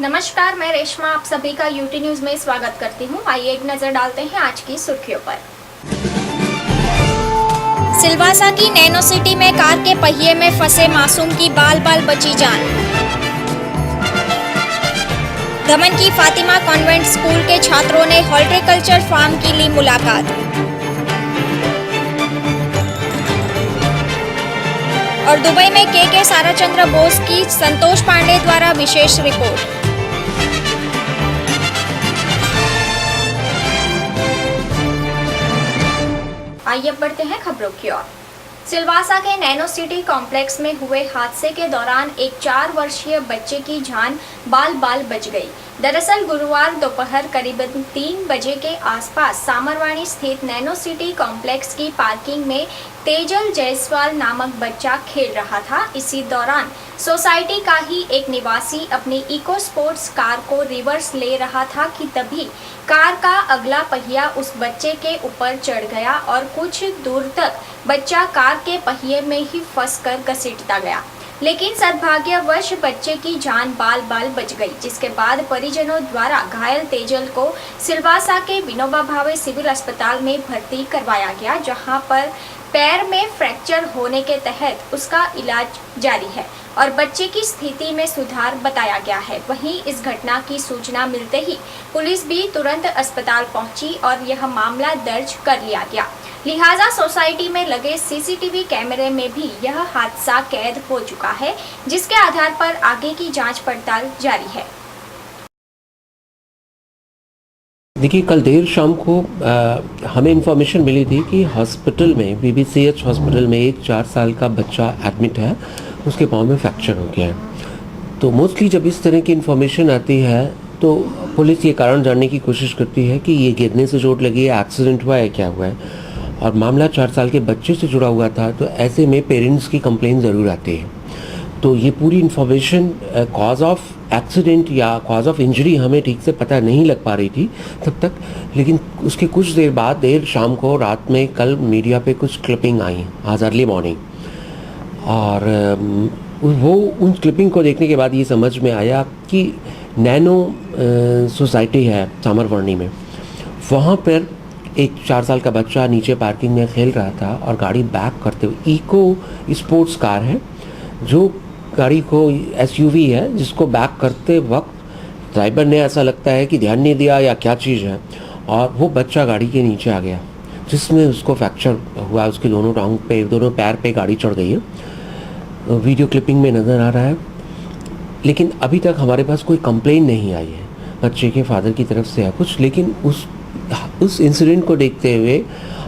नमस्कार, मैं रेशमा आप सभी का यूटी न्यूज में स्वागत करती हूं। आइए एक नजर डालते हैं आज की सुर्खियों पर। सिलवासा की नैनो सिटी में कार के पहिए में फंसे मासूम की बाल बाल बची जान। दमन की फातिमा कॉन्वेंट स्कूल के छात्रों ने हॉर्टिकल्चर फार्म की ली मुलाकात। और दुबई में के साराचंद्र बोस की संतोष पांडे द्वारा विशेष रिपोर्ट। आइए बढ़ते हैं खबरों की ओर। सिलवासा के नैनो सिटी कॉम्प्लेक्स में हुए हादसे के दौरान एक 4 वर्षीय बच्चे की जान बाल बाल बच गई। दरअसल गुरुवार दोपहर करीबन 3 बजे के आसपास सामरवाणी स्थित नैनो सिटी कॉम्प्लेक्स की पार्किंग में तेजल जायसवाल नामक बच्चा खेल रहा था। इसी दौरान सोसाइटी का ही एक निवासी अपनी इको स्पोर्ट्स कार को रिवर्स ले रहा था कि तभी कार का अगला पहिया उस बच्चे के ऊपर चढ़ गया और कुछ दूर तक बच्चा कार के पहिए में ही फंसकर घसीटता गया, लेकिन सद्भाग्यवश बच्चे की जान बाल बाल बच गई। जिसके बाद परिजनों द्वारा घायल तेजल को सिलवासा के विनोबा भावे सिविल अस्पताल में भर्ती करवाया गया, जहां पर पैर में फ्रैक्चर होने के तहत उसका इलाज जारी है और बच्चे की स्थिति में सुधार बताया गया है। वहीं इस घटना की सूचना मिलते ही पुलिस भी तुरंत अस्पताल पहुंची और यह मामला दर्ज कर लिया गया। लिहाजा सोसाइटी में लगे सीसीटीवी कैमरे में भी यह हादसा कैद हो चुका है, जिसके आधार पर आगे की जांच पड़ताल जारी है। देखिए, कल देर शाम को हमें इन्फॉर्मेशन मिली थी कि हॉस्पिटल में बीबीसीएच हॉस्पिटल में एक 4 साल का बच्चा एडमिट है, उसके पाँव में फ्रैक्चर हो गया है। तो मोस्टली जब इस तरह की इन्फॉर्मेशन आती है तो पुलिस ये कारण जानने की कोशिश करती है कि ये गिरने से चोट लगी है, एक्सीडेंट हुआ है, क्या हुआ है। और मामला 4 साल के बच्चे से जुड़ा हुआ था, तो ऐसे में पेरेंट्स की कंप्लेन ज़रूर आती है। तो ये पूरी इन्फॉर्मेशन कॉज ऑफ एक्सीडेंट या कॉज ऑफ इंजरी हमें ठीक से पता नहीं लग पा रही थी तब तक, लेकिन उसके कुछ देर बाद देर शाम को रात में कल मीडिया पे कुछ क्लिपिंग आई आज अर्ली मॉर्निंग, और वो उन क्लिपिंग को देखने के बाद ये समझ में आया कि नैनो सोसाइटी है सामरवर्णी में, वहाँ पर एक 4 साल का बच्चा नीचे पार्किंग में खेल रहा था और गाड़ी बैक करते हुए, इको स्पोर्ट्स कार है जो गाड़ी को एसयूवी है, जिसको बैक करते वक्त ड्राइवर ने ऐसा लगता है कि ध्यान नहीं दिया या क्या चीज़ है, और वो बच्चा गाड़ी के नीचे आ गया, जिसमें उसको फ्रैक्चर हुआ। उसके दोनों टांग पे, दोनों पैर पे गाड़ी चढ़ गई है। वीडियो क्लिपिंग में नज़र आ रहा है, लेकिन अभी तक हमारे पास कोई कंप्लेन नहीं आई है बच्चे के फादर की तरफ से है कुछ। लेकिन उस इंसिडेंट को देखते हुए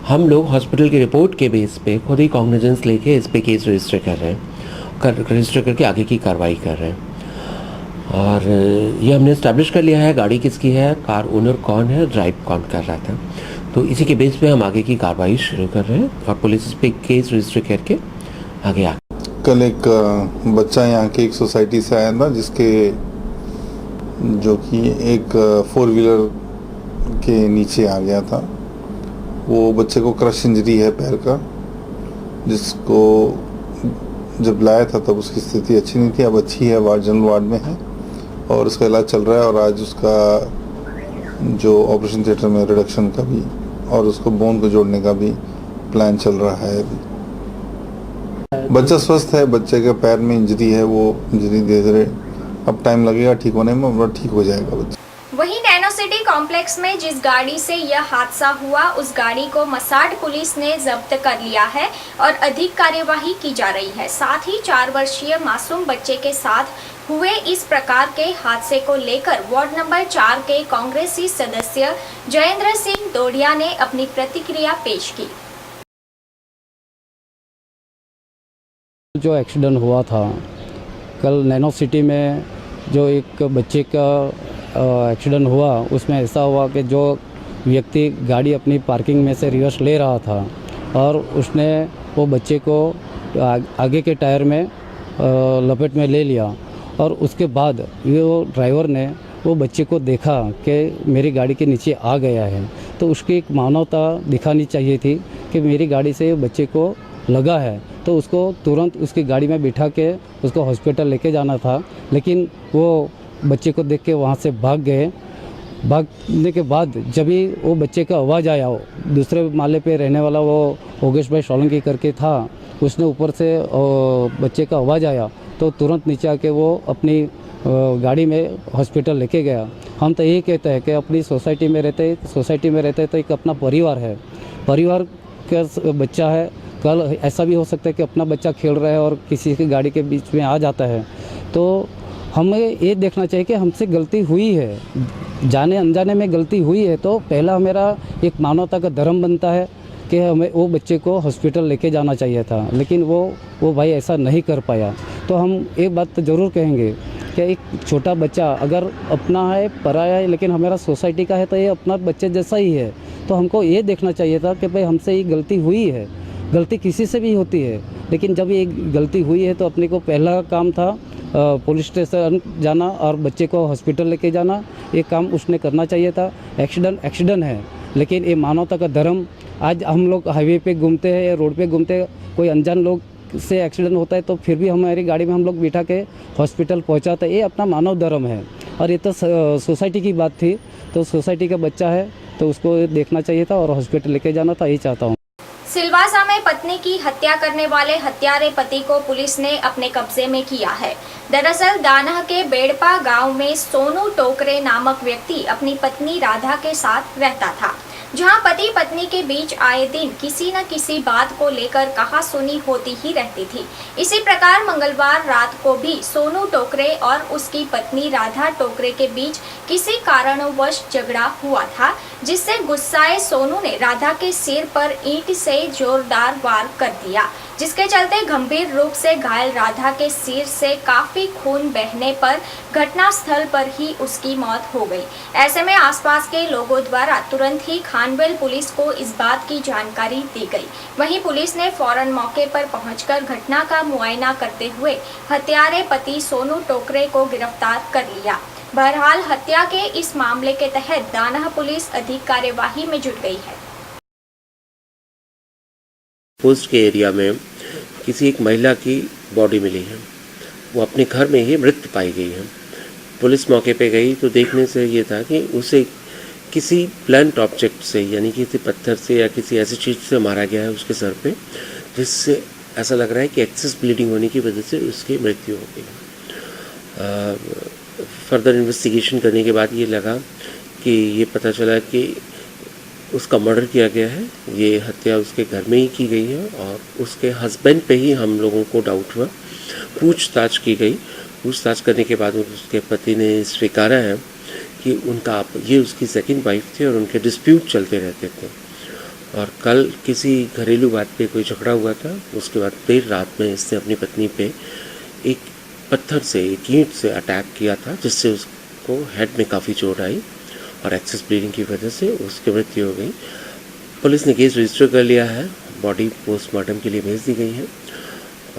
हम लोग हॉस्पिटल की रिपोर्ट के बेस पे खुद ही कॉग्निजेंस लेके इस पे केस रजिस्टर कर रहे हैं, रजिस्टर करके आगे की कार्रवाई कर रहे हैं। और ये हमने इस्टेब्लिश कर लिया है गाड़ी किसकी है, कार ओनर कौन है, ड्राइव कौन कर रहा था। तो इसी के बेस पे हम आगे की कार्रवाई शुरू कर रहे हैं और पुलिस इस पे केस रजिस्टर करके आगे आ। कल एक बच्चा यहाँ के एक सोसाइटी से आया था, जिसके जो कि एक 4 व्हीलर के नीचे आ गया था। वो बच्चे को क्रश इंजरी है पैर का, जिसको जब लाया था तब उसकी स्थिति अच्छी नहीं थी, अब अच्छी है, जनरल वार्ड में है और उसका इलाज चल रहा है। और आज उसका जो ऑपरेशन थिएटर में रिडक्शन का भी और उसको बोन को जोड़ने का भी प्लान चल रहा है। बच्चा स्वस्थ है, बच्चे के पैर में इंजरी है, वो इंजरी धीरे धीरे अब टाइम लगेगा ठीक होने में, और ठीक हो जाएगा बच्चा। वहीं नैनो सिटी कॉम्प्लेक्स में जिस गाड़ी से यह हादसा हुआ, उस गाड़ी को मसाड पुलिस ने जब्त कर लिया है और अधिक कार्यवाही की जा रही है। साथ ही 4 वर्षीय मासूम बच्चे के साथ हुए इस प्रकार के हादसे को लेकर वार्ड नंबर 4 के कांग्रेसी सदस्य जयेंद्र सिंह दोडिया ने अपनी प्रतिक्रिया पेश की। जो एक्सीडेंट हुआ था कल नैनो सिटी में, जो एक बच्चे का एक्सीडेंट हुआ, उसमें ऐसा हुआ कि जो व्यक्ति गाड़ी अपनी पार्किंग में से रिवर्स ले रहा था और उसने वो बच्चे को आगे के टायर में लपेट में ले लिया, और उसके बाद वो ड्राइवर ने वो बच्चे को देखा कि मेरी गाड़ी के नीचे आ गया है, तो उसकी एक मानवता दिखानी चाहिए थी कि मेरी गाड़ी से बच्चे को लगा है, तो उसको तुरंत उसकी गाड़ी में बिठा के उसको हॉस्पिटल लेके जाना था। लेकिन वो बच्चे को देख के वहाँ से भाग गए। भागने के बाद जब ही वो बच्चे का आवाज़ आया, दूसरे माले पे रहने वाला वो योगेश भाई सोलंकी करके था, उसने ऊपर से बच्चे का आवाज़ आया तो तुरंत नीचे आके वो अपनी गाड़ी में हॉस्पिटल लेके गया। हम तो यही कहते हैं कि अपनी सोसाइटी में रहते तो एक अपना परिवार है, परिवार का बच्चा है। कल ऐसा भी हो सकता है कि अपना बच्चा खेल रहा है और किसी की गाड़ी के बीच में आ जाता है, तो हमें ये देखना चाहिए कि हमसे गलती हुई है, जाने अनजाने में गलती हुई है, तो पहला मेरा एक मानवता का धर्म बनता है कि हमें वो बच्चे को हॉस्पिटल लेके जाना चाहिए था, लेकिन वो भाई ऐसा नहीं कर पाया। तो हम एक बात तो ज़रूर कहेंगे कि एक छोटा बच्चा अगर अपना है, पराया है, लेकिन हमारा सोसाइटी का है तो ये अपना बच्चे जैसा ही है। तो हमको ये देखना चाहिए था कि भाई हमसे ये गलती हुई है, गलती किसी से भी होती है, लेकिन जब ये गलती हुई है तो अपने को पहला काम था पुलिस स्टेशन जाना और बच्चे को हॉस्पिटल लेके जाना। ये काम उसने करना चाहिए था। एक्सीडेंट है, लेकिन ये मानवता का धर्म। आज हम लोग हाईवे पे घूमते हैं या रोड पे घूमते हैं, कोई अनजान लोग से एक्सीडेंट होता है तो फिर भी हमारी गाड़ी में हम लोग बिठा के हॉस्पिटल पहुंचाते हैं। ये अपना मानव धर्म है। और ये तो सोसाइटी की बात थी, तो सोसाइटी का बच्चा है तो उसको देखना चाहिए था और हॉस्पिटल लेके जाना था, यही चाहता हूँ। सिलवासा में पत्नी की हत्या करने वाले हत्यारे पति को पुलिस ने अपने कब्जे में किया है। दरअसल दानह के बेड़पा गांव में सोनू टोकरे नामक व्यक्ति अपनी पत्नी राधा के साथ रहता था, जहां पति पत्नी के बीच आए दिन किसी न किसी बात को लेकर कहासुनी होती ही रहती थी। इसी प्रकार मंगलवार रात को भी सोनू टोकरे और उसकी पत्नी राधा टोकरे के बीच किसी कारणवश झगड़ा हुआ था, जिससे गुस्साए सोनू ने राधा के सिर पर ईंट से जोरदार वार कर दिया, जिसके चलते गंभीर रूप से घायल राधा के सिर से काफी खून बहने पर घटनास्थल पर ही उसकी मौत हो गई। ऐसे में आसपास के लोगों द्वारा तुरंत ही खानवेल पुलिस को इस बात की जानकारी दी गई। वहीं पुलिस ने फौरन मौके पर पहुंचकर घटना का मुआयना करते हुए हत्यारे पति सोनू टोकरे को गिरफ्तार कर लिया। बहरहाल हत्या के इस मामले के तहत दानह पुलिस अधिक कार्यवाही में जुट गई है। पोस्ट के एरिया में किसी एक महिला की बॉडी मिली है, वो अपने घर में ही मृत पाई गई है। पुलिस मौके पे गई तो देखने से ये था कि उसे किसी ब्लंट ऑब्जेक्ट से, यानी किसी पत्थर से या किसी ऐसी चीज़ से मारा गया है उसके सर पे, जिससे ऐसा लग रहा है कि एक्सेस ब्लीडिंग होने की वजह से उसकी मृत्यु हो गई। फर्दर इन्वेस्टिगेशन करने के बाद ये लगा कि ये पता चला कि उसका मर्डर किया गया है। ये हत्या उसके घर में ही की गई है और उसके हस्बैंड पे ही हम लोगों को डाउट हुआ। पूछताछ की गई, पूछताछ करने के बाद उसके पति ने स्वीकारा है कि ये उसकी सेकंड वाइफ थी और उनके डिस्प्यूट चलते रहते थे और कल किसी घरेलू बात पे कोई झगड़ा हुआ था। उसके बाद देर रात में इसने अपनी पत्नी पे एक पत्थर से, एक ईंट से अटैक किया था, जिससे उसको हेड में काफ़ी चोट आई और एक्सेस ब्लीडिंग की वजह से उसकी मृत्यु हो गई। पुलिस ने केस रजिस्टर कर लिया है, बॉडी पोस्टमार्टम के लिए भेज दी गई है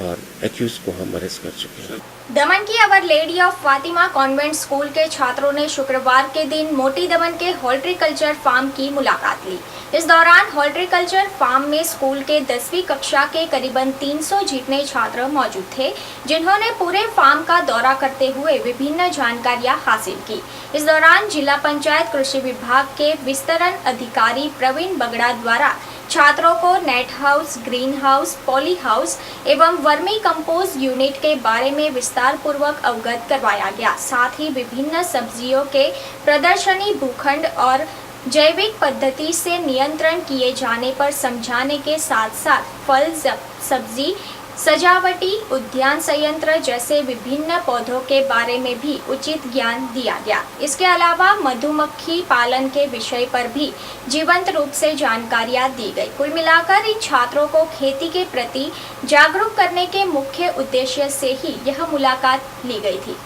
और एक्यूज को हम अरेस्ट कर चुके हैं। दमन की our lady of Fatima convent school के छात्रों ने शुक्रवार के दिन मोटी दमन के हॉर्टिकल्चर फार्म की मुलाकात ली। इस दौरान हॉर्टिकल्चर फार्म में स्कूल के 10वीं कक्षा के करीबन 300 जितने छात्र मौजूद थे, जिन्होंने पूरे फार्म का दौरा करते हुए विभिन्न जानकारियां हासिल की। इस दौरान जिला पंचायत कृषि विभाग के विस्तरण अधिकारी प्रवीण बगड़ा द्वारा छात्रों को net house, green house, poly house एवं वर्मी कंपोस्ट यूनिट के बारे में विस्तार पूर्वक अवगत करवाया गया। साथ ही विभिन्न सब्जियों के प्रदर्शनी भूखंड और जैविक पद्धति से नियंत्रण किए जाने पर समझाने के साथ साथ फल, सब्जी, सजावटी उद्यान संयंत्र जैसे विभिन्न पौधों के बारे में भी उचित ज्ञान दिया गया। इसके अलावा मधुमक्खी पालन के विषय पर भी जीवंत रूप से जानकारियां दी गई। कुल मिलाकर इन छात्रों को खेती के प्रति जागरूक करने के मुख्य उद्देश्य से ही यह मुलाकात ली गई थी।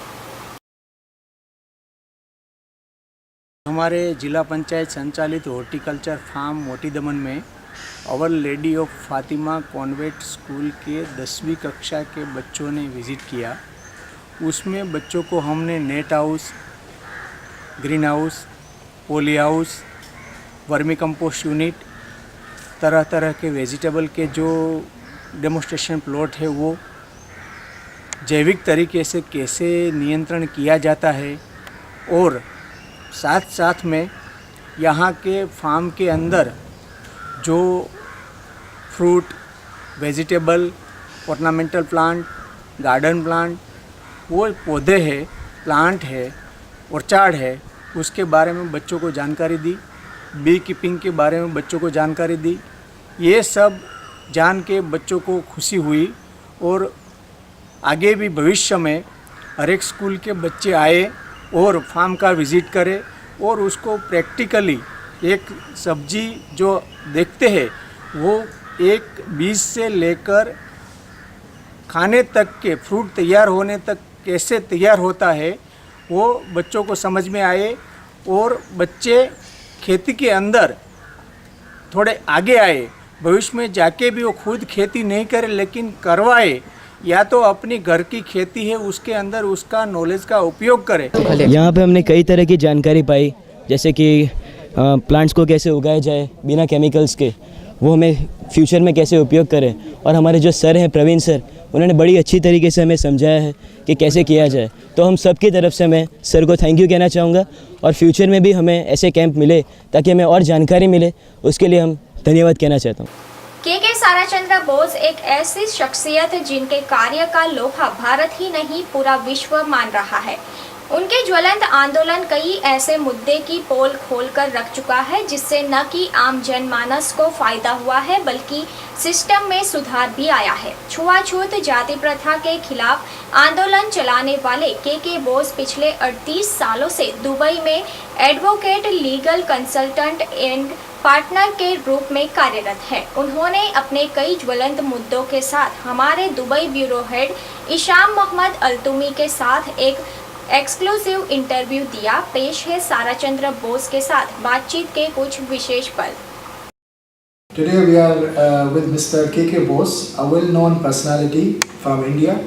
हमारे जिला पंचायत संचालित हॉर्टिकल्चर फार्म मोटी दमन में our lady of Fatima convent school के 10वीं कक्षा के बच्चों ने विज़िट किया। उसमें बच्चों को हमने net house, green house, poly house, vermi compost unit, तरह तरह के वेजिटेबल के जो डेमोस्ट्रेशन प्लॉट है वो, जैविक तरीके से कैसे नियंत्रण किया जाता है और साथ साथ में यहाँ के फार्म के अंदर जो fruit, vegetable, ornamental plant, garden plant, वो पौधे हैं, प्लांट है, ऑर्चार्ड है, उसके बारे में बच्चों को जानकारी दी। बी कीपिंग के बारे में बच्चों को जानकारी दी। ये सब जान के बच्चों को खुशी हुई और आगे भी भविष्य में हर एक स्कूल के बच्चे आए और फार्म का विज़िट करें और उसको प्रैक्टिकली एक सब्जी जो देखते हैं वो एक बीज से लेकर खाने तक के फ्रूट तैयार होने तक कैसे तैयार होता है वो बच्चों को समझ में आए और बच्चे खेती के अंदर थोड़े आगे आए। भविष्य में जाके भी वो खुद खेती नहीं करे लेकिन करवाए, या तो अपनी घर की खेती है उसके अंदर उसका नॉलेज का उपयोग करे। यहाँ पे हमने कई तरह की जानकारी पाई, जैसे कि प्लांट्स को कैसे उगाया जाए बिना केमिकल्स के, वो हमें फ्यूचर में कैसे उपयोग करें। और हमारे जो सर हैं प्रवीण सर, उन्होंने बड़ी अच्छी तरीके से हमें समझाया है कि कैसे किया जाए। तो हम सब की तरफ से मैं सर को थैंक यू कहना चाहूँगा और फ्यूचर में भी हमें ऐसे कैंप मिले ताकि हमें और जानकारी मिले, उसके लिए हम धन्यवाद कहना चाहता हूँ। के साराचंद्र बोस एक ऐसी शख्सियत जिनके कार्य का लोहा भारत ही नहीं पूरा विश्व मान रहा है। उनके ज्वलंत आंदोलन कई ऐसे मुद्दे की पोल खोलकर रख चुका है जिससे न कि आम जनमानस को फायदा हुआ है बल्कि सिस्टम में सुधार भी आया है। छुआछूत जाति प्रथा के खिलाफ आंदोलन चलाने वाले के बोस पिछले 38 सालों से दुबई में advocate, legal consultant and partner के रूप में कार्यरत है। उन्होंने अपने कई ज्वलंत मुद्दों के साथ हमारे दुबई ब्यूरो हेड इशाम मोहम्मद अल्तुमी के साथ एक एक्सक्लूसिव इंटरव्यू दिया। पेश है साराचंद्र बोस के साथ बातचीत के कुछ विशेष पल। Today we are with Mr. K.K. Bose, a well-known personality from India.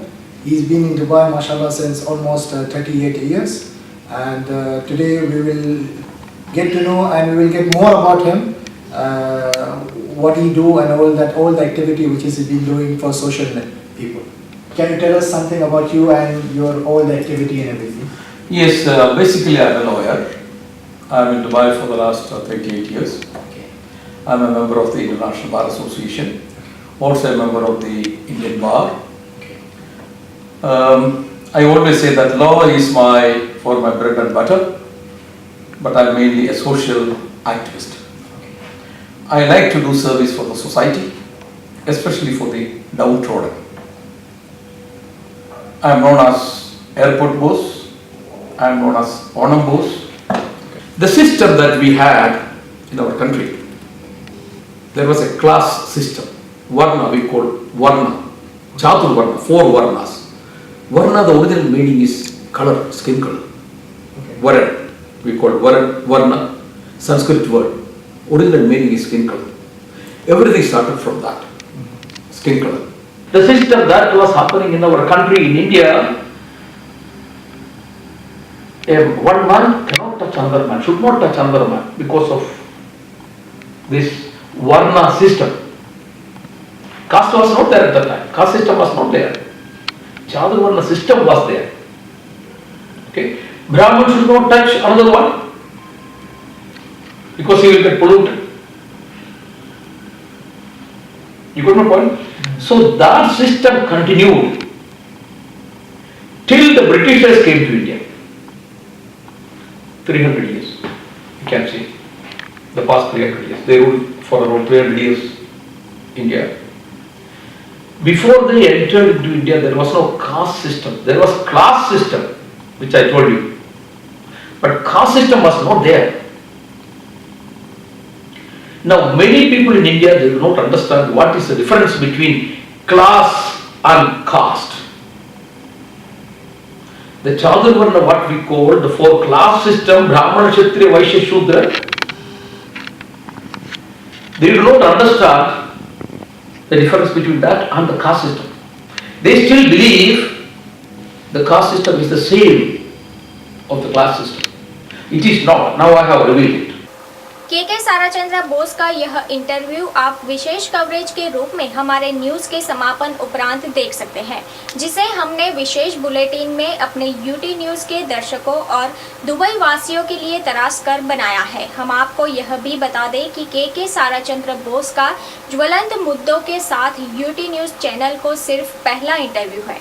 He's been in Dubai, mashallah, since almost 38 years. And today we will get to know and we will get more about him, what he do and all the activity which he's been doing for social people. Can you tell us something about you and your all the activity and everything? Yes, basically I'm a lawyer. I'm in Dubai for the last 38 years. Okay. I'm a member of the International Bar Association, also a member of the Indian Bar. Okay. I always say that law is for my bread and butter, but I'm mainly a social activist. Okay. I like to do service for the society, especially for the downtrodden. I'm known as Airport Bose, I'm known as Onam Bose. The system that we had in our country, there was a class system. Varna, we call Varna. Chatur Varna, 4 Varnas. Varna, the original meaning is color, skin color. Okay. Varan, we call Varna, Sanskrit word. Original meaning is skin color. Everything started from that, skin color. The system that was happening in our country, in India, one man cannot touch another man, should not touch another man because of this Varna system. Caste was not there at that time, caste system was not there. Chatur Varna system was there. Okay, Brahman should not touch another one because he will get polluted. You got my point? So that system continued till the Britishers came to India. 300 years, you can see, the past 300 years. They ruled for around 300 years India. Before they entered into India, there was no caste system. There was class system, which I told you. But caste system was not there. Now, many people in India, they do not understand what is the difference between class and caste. The Chatur Varna, what we call the 4 class system, Brahmana, Kshatriya, Vaishya, Shudra, they do not understand the difference between that and the caste system. They still believe the caste system is the same of the class system. It is not. Now I have revealed it. के साराचंद्र बोस का यह interview आप विशेष coverage के रूप में हमारे news के समापन उपरांत देख सकते हैं, जिसे हमने विशेष बुलेटिन में अपने यूटी न्यूज के दर्शकों और दुबई वासियों के लिए तराश कर बनाया है। हम आपको यह भी बता दें कि के साराचंद्र बोस का ज्वलंत मुद्दों के साथ यूटी न्यूज चैनल को सिर्फ पहला इंटरव्यू है।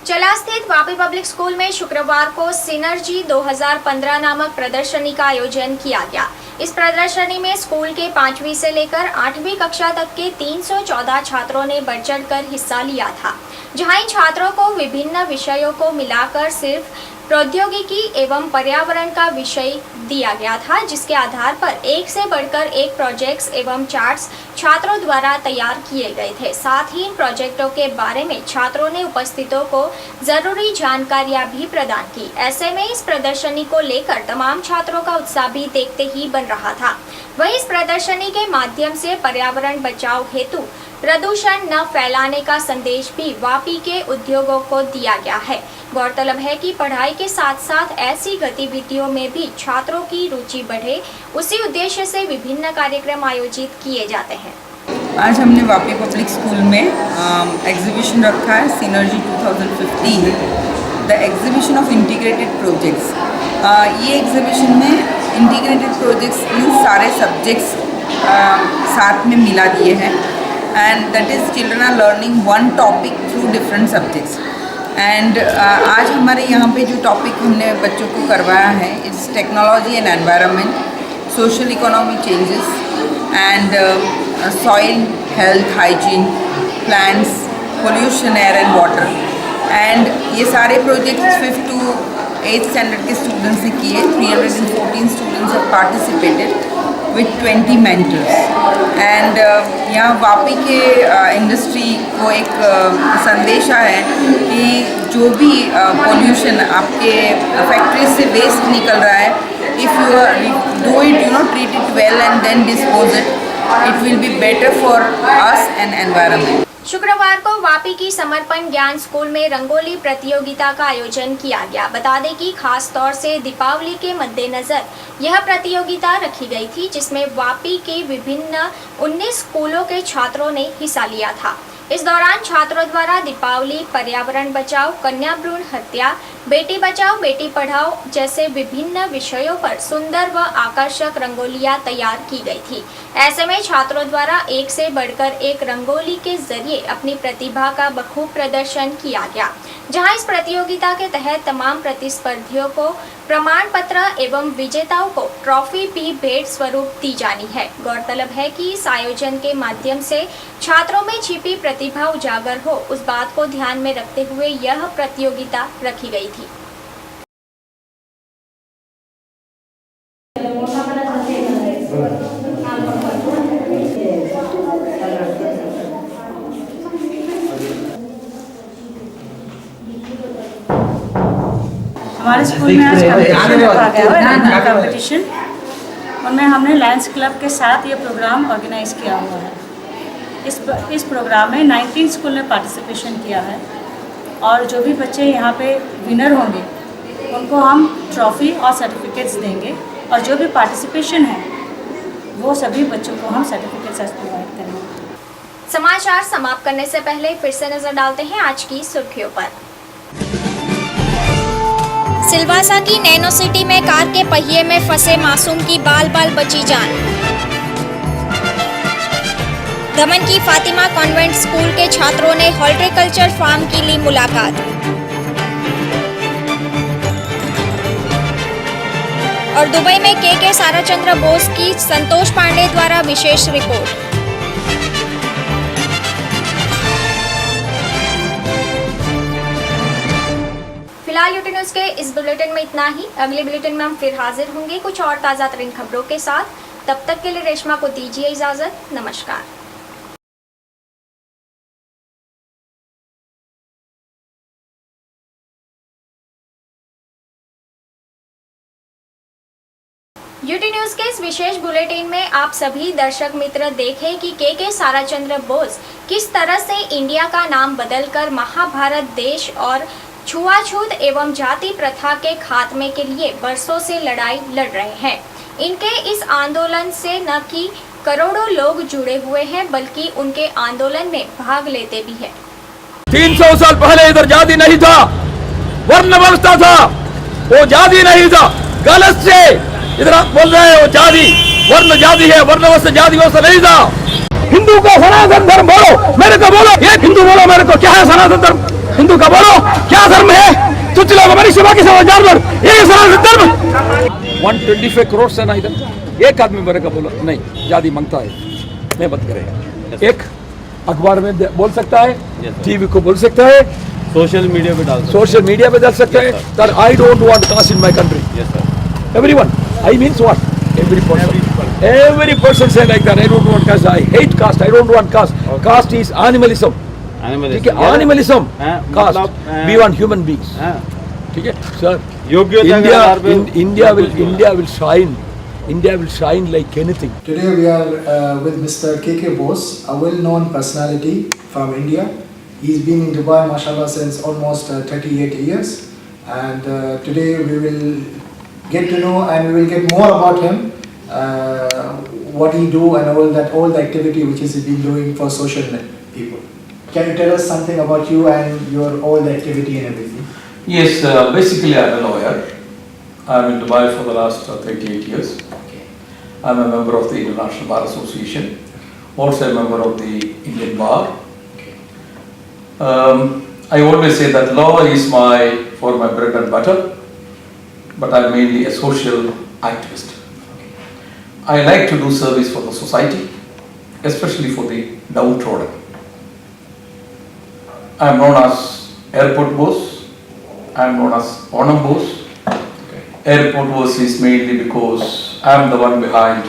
चला स्थित वापी पब्लिक स्कूल में शुक्रवार को सिनर्जी 2015 नामक प्रदर्शनी का आयोजन किया गया। इस प्रदर्शनी में स्कूल के 5वीं से लेकर 8वीं कक्षा तक के 314 छात्रों ने बढ़ चढ़कर हिस्सा लिया था, जहां इन छात्रों को विभिन्न विषयों को मिलाकर सिर्फ प्रौद्योगिकी एवं पर्यावरण का विषय दिया गया था, जिसके आधार पर एक से बढ़कर एक प्रोजेक्ट्स एवं चार्ट्स छात्रों द्वारा तैयार किए गए थे। साथ ही इन प्रोजेक्टों के बारे में छात्रों ने उपस्थितों को जरूरी जानकारियां भी प्रदान की। ऐसे में इस प्रदर्शनी को लेकर तमाम छात्रों का उत्साह भी देखते ही बन रहा था। वहीं इस प्रदर्शनी के माध्यम से पर्यावरण बचाव हेतु प्रदूषण न फैलाने का संदेश भी वापी के उद्योगों को दिया गया है। गौरतलब है कि पढ़ाई के साथ साथ ऐसी गतिविधियों में भी छात्रों की रुचि बढ़े, उसी उद्देश्य से विभिन्न कार्यक्रम आयोजित किए जाते हैं। आज हमने वापी पब्लिक स्कूल में एग्जीबिशन रखा है, synergy 2015, the exhibition of integrated projects. ये एग्जीबिशन में इंटीग्रेटेड प्रोजेक्ट्स में सारे सब्जेक्ट्स साथ में मिला दिए हैं, and that is children are learning one topic through different subjects. And आज हमारे यहाँ पे जो टॉपिक हमने बच्चों को करवाया है, it's technology and environment, social economy changes and soil health hygiene, plants, pollution, air and water. And ये सारे projects 5th to 8th standard के स्टूडेंट्स ने किए। 314 students have participated with 20 mentors। And यहाँ वापी के इंडस्ट्री को एक संदेशा है कि जो भी पोल्यूशन आपके फैक्ट्री से वेस्ट निकल रहा है, if you do it, treat it well and then dispose it, it will be better for us and environment. शुक्रवार को वापी की समर्पण ज्ञान स्कूल में रंगोली प्रतियोगिता का आयोजन किया गया। बता दें कि खास तौर से दीपावली के मद्देनजर यह प्रतियोगिता रखी गई थी, जिसमें वापी के विभिन्न 19 स्कूलों के छात्रों ने हिस्सा लिया था। इस दौरान छात्रों द्वारा दीपावली, पर्यावरण बचाओ, कन्या भ्रूण हत्या, बेटी बचाओ बेटी पढ़ाओ जैसे विभिन्न विषयों पर सुंदर व आकर्षक रंगोलियां तैयार की गई थी। ऐसे में छात्रों द्वारा एक से बढ़कर एक रंगोली के जरिए अपनी प्रतिभा का बखूब प्रदर्शन किया गया, जहां इस प्रतियोगिता के तहत तमाम प्रतिस्पर्धियों को प्रमाण पत्र एवं विजेताओं को ट्रॉफी भी भेंट स्वरूप दी जानी है। गौरतलब है कि इस आयोजन के माध्यम से छात्रों में छिपी प्रतिभा उजागर हो, उस बात को ध्यान में रखते हुए यह प्रतियोगिता रखी गई थी। हमारे स्कूल में आज कंपटीशन रखा गया है, कंपटीशन, उनमें हमने लायंस क्लब के साथ ये प्रोग्राम ऑर्गेनाइज किया हुआ है। इस प्रोग्राम में 19 स्कूल ने पार्टिसिपेशन किया है, और जो भी बच्चे यहाँ पे विनर होंगे उनको हम ट्रॉफी और सर्टिफिकेट्स देंगे, और जो भी पार्टिसिपेशन है वो सभी बच्चों को हम सर्टिफिकेट्स प्रोवाइड करेंगे। समाचार समाप्त करने से पहले फिर से नजर डालते हैं आज की सुर्खियों पर। सिलवासा की नैनो सिटी में कार के पहिए में फंसे मासूम की बाल बाल बची जान। दमन की फातिमा कॉन्वेंट स्कूल के छात्रों ने हॉर्टिकल्चर फार्म की ली मुलाकात। और दुबई में के साराचंद्र बोस की संतोष पांडे द्वारा विशेष रिपोर्ट। फिलहाल यूटी न्यूज के इस बुलेटिन में इतना ही। अगले बुलेटिन में हम फिर हाजिर होंगे कुछ और ताज़ा तरीन खबरों के साथ। तब तक के लिए रेशमा को दीजिए इजाजत। नमस्कार। यूटी न्यूज के इस विशेष बुलेटिन में आप सभी दर्शक मित्र देखें कि के साराचंद्र बोस किस तरह से इंडिया का नाम बदलकर महाभारत देश और छुआछूत एवं जाति प्रथा के खात्मे के लिए बरसों से लड़ाई लड़ रहे हैं। इनके इस आंदोलन से न कि करोड़ों लोग जुड़े हुए हैं बल्कि उनके आंदोलन में भाग लेते भी हैं। 300 साल पहले इधर जाति नहीं था, वर्ण व्यवस्था था, वो जाति नहीं था। गलत से इधर आप बोल रहे हैं वो जाति वर्ण जाति है, वर्ण व्यवस्था जाति व्यवस्था नहीं था। हिंदू का सनातन धर्म बोलो, मेरे को बोलो, ये हिंदू बोलो मेरे को, क्या है सनातन धर्म? हिंदू का बोलो क्या धर्म है? तुझ लोग हमारी सेवा की समझ जानवर, ये सनातन धर्म। 125 करोड़ से ना इधर एक आदमी मेरे को बोलो नहीं जाति मांगता है, नहीं बंद करेगा। एक अखबार में बोल सकता है, टीवी को बोल सकता है, सोशल मीडिया पे सोशल मीडिया पे डाल सकते हैं that I don't want caste in my country. Yes, sir. Everyone. I means what? Every person. Every person say like that. I don't want caste. I hate caste. I don't want caste. Caste is animalism. ठीक है, animalism. Caste. We want human beings. ठीक है, sir. India will shine. India will shine like anything. Today we are with Mr. KK Bose, a well-known personality from India. He's been in Dubai, mashallah, since almost 38 years. And today we will get to know and we will get more about him, what he do and all the activity which he's been doing for social people. Can you tell us something about you and your all the activity and everything? Yes, basically I'm a lawyer. I'm in Dubai for the last 38 years. I'm a member of the International Bar Association, also a member of the Indian Bar. I always say that law is for my bread and butter, but I'm mainly a social activist. I like to do service for the society, especially for the downtrodden. I'm known as Airport Bose. I'm known as Onam Bose. Airport Bose is mainly because I'm the one behind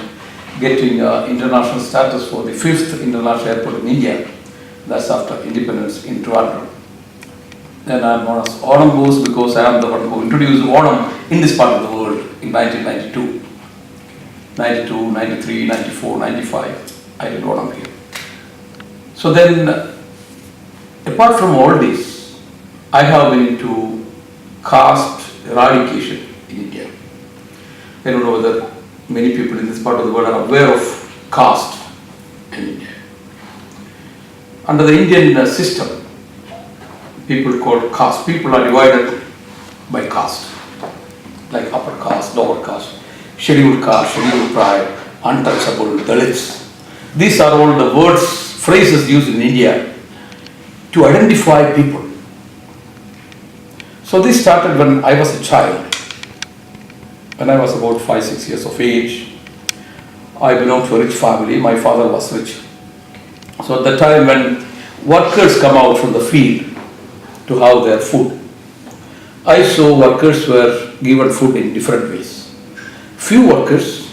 getting international status for the 5th international airport in India. That's after independence in Trivandrum. Then I am known as Onam Bose because I am the one who introduced Onam in this part of the world in 1992. 92, 93, 94, 95, I did Onam here. So then, apart from all this, I have been into caste eradication in India. I don't know whether many people in this part of the world are aware of caste in India. Under the Indian system, people called caste. People are divided by caste, like upper caste, lower caste, scheduled tribe, untouchable, Dalits. These are all the words, phrases used in India to identify people. So this started when I was a child. When I was about 5-6 years of age, I belonged to a rich family. My father was rich. So at the time when workers come out from the field to have their food, I saw workers were given food in different ways. Few workers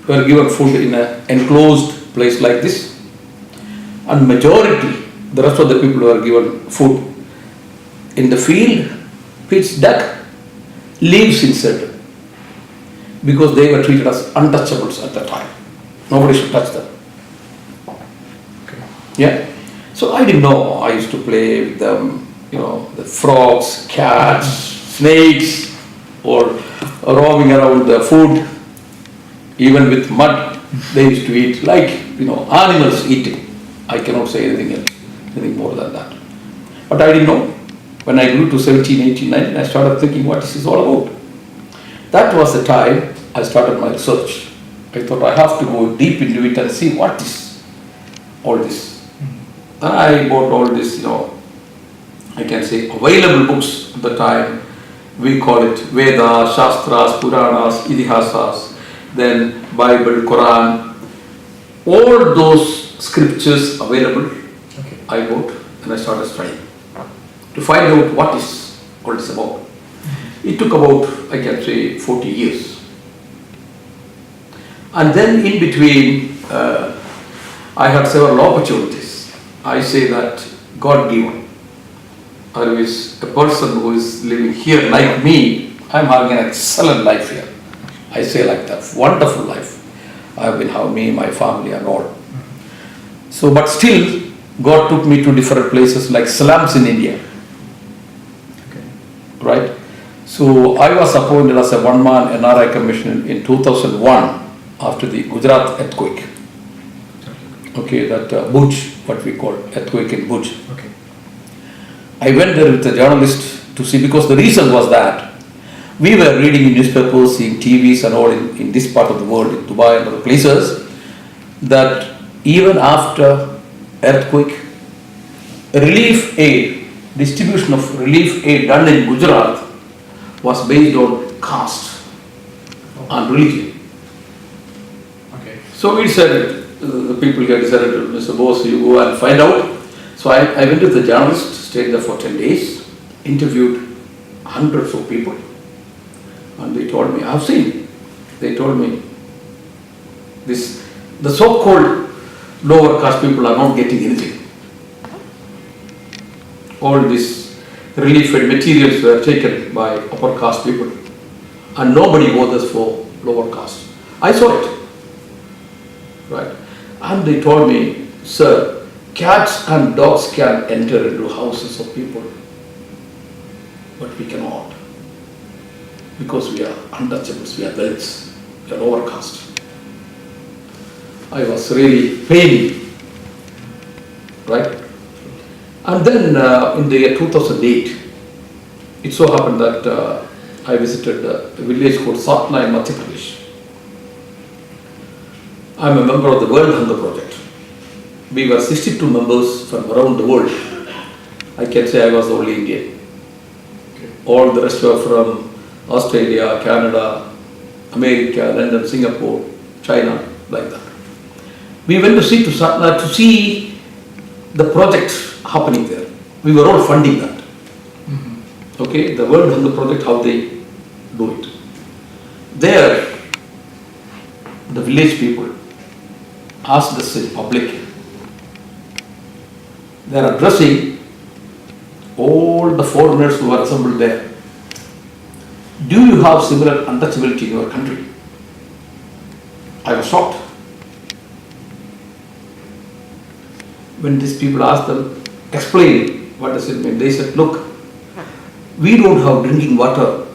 were given food in an enclosed place like this, and majority, the rest of the people were given food in the field, pitch dark, leaves inserted, because they were treated as untouchables at the time. Nobody should touch them. Yeah. So I didn't know. I used to play with them, the frogs, cats, snakes, or roaming around the food, even with mud. They used to eat like, animals eating. I cannot say anything more than that. But I didn't know. When I grew to 17, 18, 19, I started thinking, what is this all about? That was the time I started my research. I thought I have to go deep into it and see what is all this. Then I bought all this, I can say available books at the time. We call it Vedas, Shastras, Puranas, Idihasas, then Bible, Quran. All those scriptures available, I bought and I started studying to find out what is all this about. It took about, I can say, 40 years. And then in between, I had several opportunities. I say that God given. Otherwise, a person who is living here like me, I'm having an excellent life here. I say like that, wonderful life. I have been having me, my family and all. So, but still, God took me to different places like slums in India. Right? So I was appointed as a one-man NRI commission in 2001 after the Gujarat earthquake. Okay, that Bhuj, what we call earthquake in Bhuj. Okay. I went there with a journalist to see, because the reason was that we were reading in newspapers, seeing TVs and all in this part of the world, in Dubai and other places, that even after earthquake, relief aid, distribution of relief aid done in Gujarat was based on caste and religion. Okay. So we decided, the people here decided, Mr. Bose, you go and find out. So I went with the journalist, stayed there for 10 days, interviewed hundreds of people, and they told me, I've seen, they told me, the so-called lower caste people are not getting anything. All these relief aid materials were taken by upper caste people, and nobody bothers for lower caste. I saw it, right? And they told me, sir, cats and dogs can enter into houses of people, but we cannot, because we are untouchables, we are Dalits, we are lower caste. I was really pained, right? And then in the year 2008, it so happened that I visited a village called Satna in Madhya Pradesh. I am a member of the World Hunger Project. We were 62 members from around the world. I can say I was the only Indian. Okay. All the rest were from Australia, Canada, America, London, Singapore, China, like that. We went to see to Satna to see the project happening there. We were all funding that. Okay, the World Hunger Project, how they do it. There, the village people asked us in public, they are addressing all the foreigners who are assembled there. Do you have similar untouchability in your country? I was shocked. When these people asked them, explain what does it mean, they said, look, we don't have drinking water.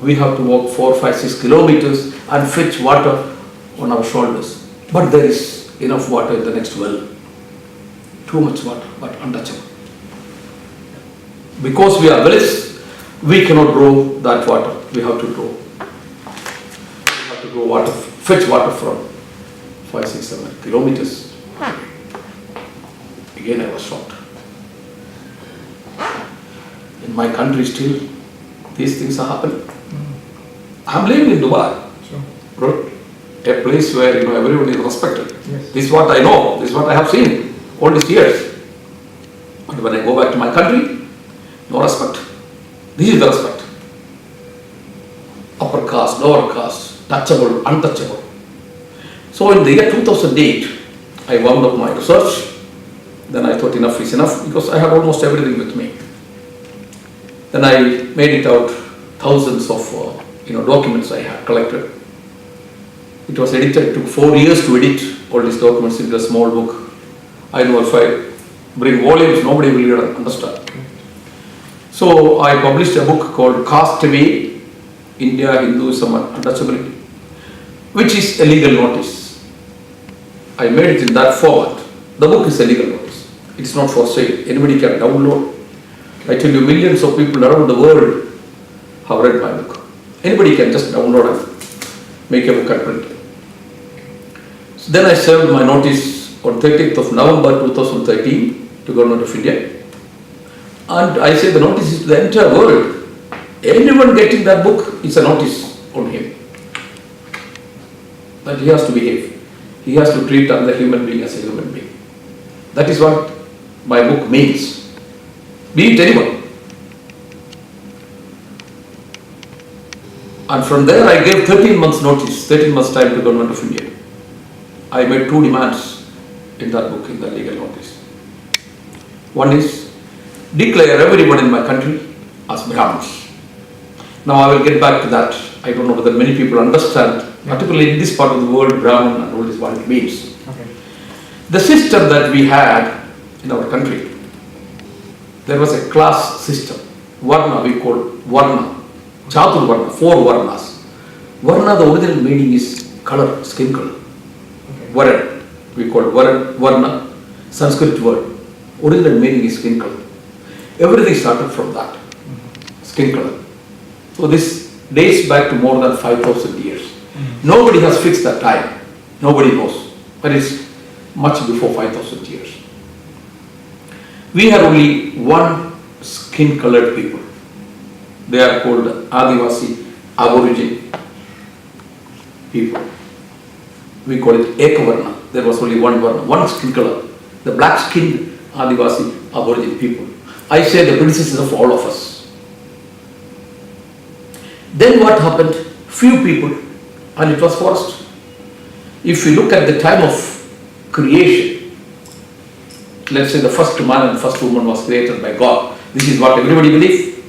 We have to walk 4, 5, 6 kilometers and fetch water on our shoulders. But there is enough water in the next well. Too much water, but untouchable. Because we are Dalits, we cannot draw that water. We have to draw. We have to draw water, fetch water from 5, 6, 7 kilometers. Again, I was shocked. In my country still, these things are happening. I'm living in Dubai. Sure. A place where everyone is respected. Yes. This is what I know, this is what I have seen all these years. But when I go back to my country, no respect. This is the respect. Upper caste, lower caste, touchable, untouchable. So in the year 2008, I wound up my research. Then I thought enough is enough, because I had almost everything with me. Then I made it out, thousands of documents I had collected. It was edited, it took 4 years to edit all these documents into a small book. I know if I bring volumes, nobody will understand. So I published a book called Caste Away, India, Hinduism and Untouchability, which is a legal notice. I made it in that format. The book is a legal notice. It's not for sale. Anybody can download. I tell you, millions of people around the world have read my book. Anybody can just download and make a book and print it. So then I served my notice on 30th of November 2013 to Government of India. And I say the notice is to the entire world. Anyone getting that book is a notice on him. That he has to behave. He has to treat another human being as a human being. That is what my book means. Be it anyone. And from there I gave 13 months notice, 13 months time to Government of India. I made 2 demands in that book, in the legal notice. One is, declare everyone in my country as Brahmins. Now I will get back to that. I don't know whether many people understand, particularly in this part of the world, Brahmin and all this, what it means. Okay. The system that we had in our country, there was a class system. Varna, we call Varna. Chaturvarna, 4 varnas. Varna, the original meaning is color, skin color. Varan, we call it Varna, Sanskrit word. Original meaning is skin color. Everything started from that, skin color. So this dates back to more than 5,000 years. Nobody has fixed that time. Nobody knows. But it's much before 5,000 years. We have only one skin colored people. They are called Adivasi, Aborigine people. We call it Ekavarna. There was only one Varna, one skin color. The black skinned Adivasi, Aborigine people. I say the princesses of all of us. Then what happened? Few people, and it was forced. If you look at the time of creation, let's say the first man and first woman was created by God. This is what everybody believes.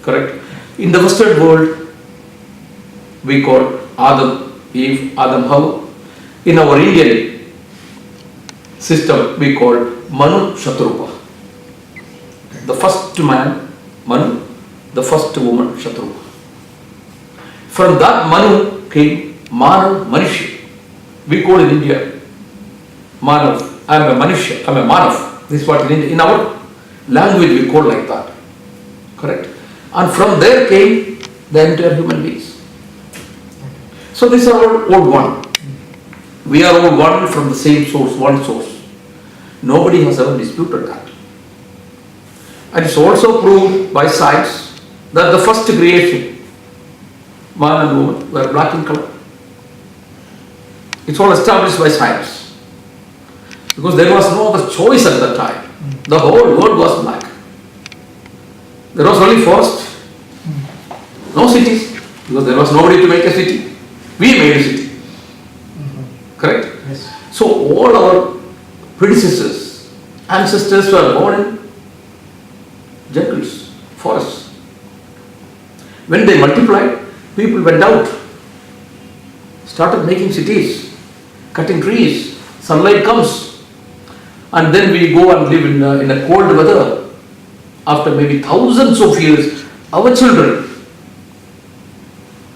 Correct? In the Western world, we call Adam, Eve, Adam, Hawa. In our Indian system, we call Manu, Shatrupa. The first man, Manu, the first woman, Shatrupa. From that Manu came Manav, Manishya. We call in India Manav. I am a Manishya, I am a Manav. This is what in our language we call like that. Correct? And from there came the entire human beings. So these are all one. We are all one from the same source, one source. Nobody has ever disputed that. And it's also proved by science that the first creation, man and woman, were black in color. It's all established by science. Because there was no other choice at that time. The whole world was black. There was only forest, no cities, because there was nobody to make a city. We made a city. Correct? Yes. So all our predecessors, ancestors were born in jungles, forests. When they multiplied, people went out, started making cities, cutting trees, sunlight comes, and then we go and live in a cold weather. After maybe thousands of years, our children,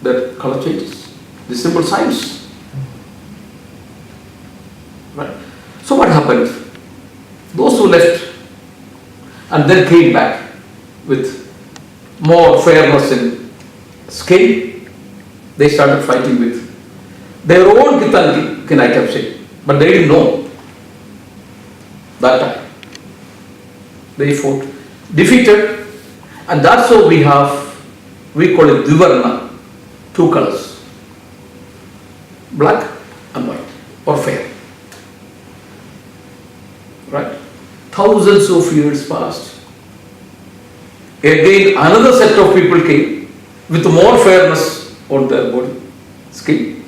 their color changes. This simple science. Right? So what happened? Those who left and then came back with more fairness in skin, they started fighting with their own Kitangi, I can say, but they didn't know that time. They fought, defeated, and that's how we call it Dvivarna, 2 colors, black and white, or fair. Right? Thousands of years passed. Again, another set of people came with more fairness on their body, skin.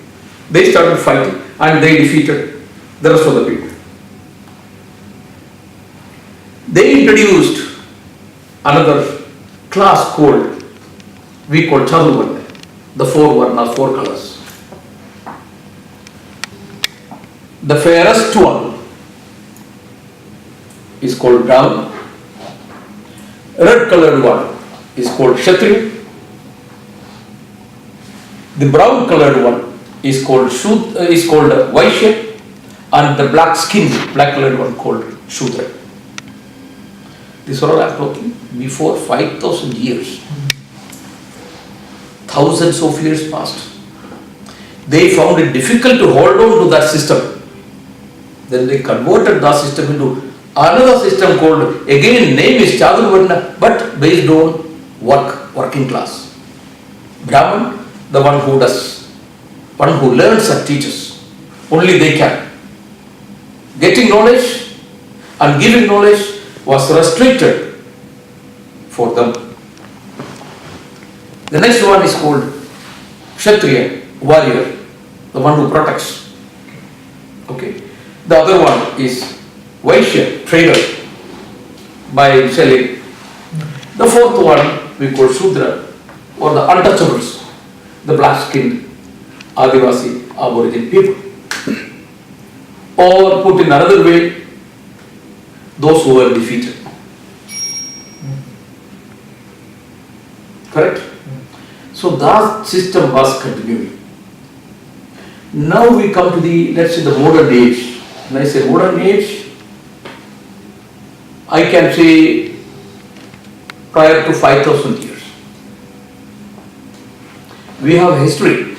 They started fighting and they defeated the rest of the people. They introduced another class called, we call Chaturvarna, the 4 varnas, 4 colors. The fairest one is called Brahman. Red colored one is called Kshatriya. The brown colored one is called Vaishya, and the black colored one called Shudra. This is all I am talking before 5,000 years. Thousands of years passed. They found it difficult to hold on to that system. Then they converted that system into another system called, again name is Chaturvarna, but based on working class. Brahman, the one who does, one who learns and teaches. Only they can. Getting knowledge and giving knowledge was restricted for them. The next one is called Kshatriya, warrior, the one who protects. Okay. The other one is Vaishya, trader, by selling. The 4th one we call Shudra, or the untouchables, the black-skinned Adivasi, Aborigine people. Or put in another way, those who were defeated. Correct? So that system was continuing. Now we come to the, let's say, the modern age. When I say modern age, I can say prior to 5,000 years. We have a history,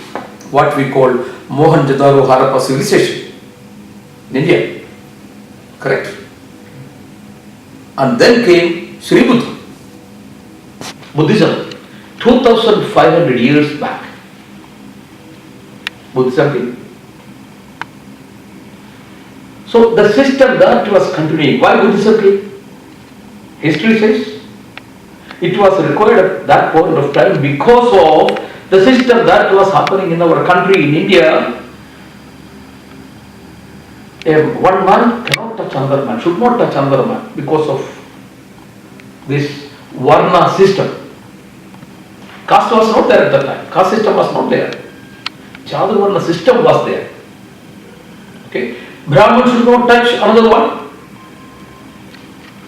what we call Mohenjo-daro Harappa civilization in India. Correct? And then came Sri Buddha, Buddhism, 2,500 years back. Buddhism came. So the system that was continuing, why Buddhism came? History says it was required at that point of time because of the system that was happening in our country, in India. One man cannot touch another man, should not touch another man because of this Varna system. Caste was not there at that time. Caste system was not there. Chaturvarna system was there. Okay. Brahman should not touch another one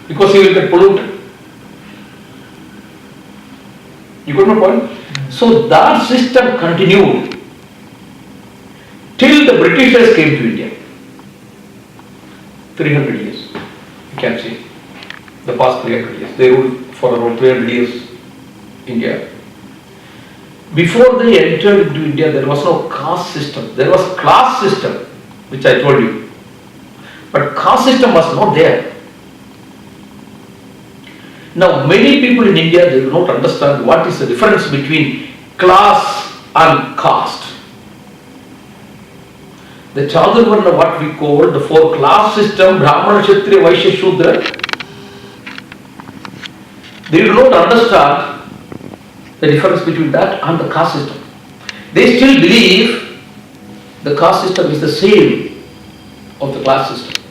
because he will get polluted. You got my point? So that system continued till the Britishers came to India. 300 years, you can see, the past 300 years. They ruled for around 300 years India. Before they entered into India, there was no caste system. There was class system, which I told you. But caste system was not there. Now, many people in India, they do not understand what is the difference between class and caste. The Chaturvarna, what we call the four class system, Brahmana, Kshatriya, Vaishya, Shudra, they do not understand the difference between that and the caste system. They still believe the caste system is the same of the class system.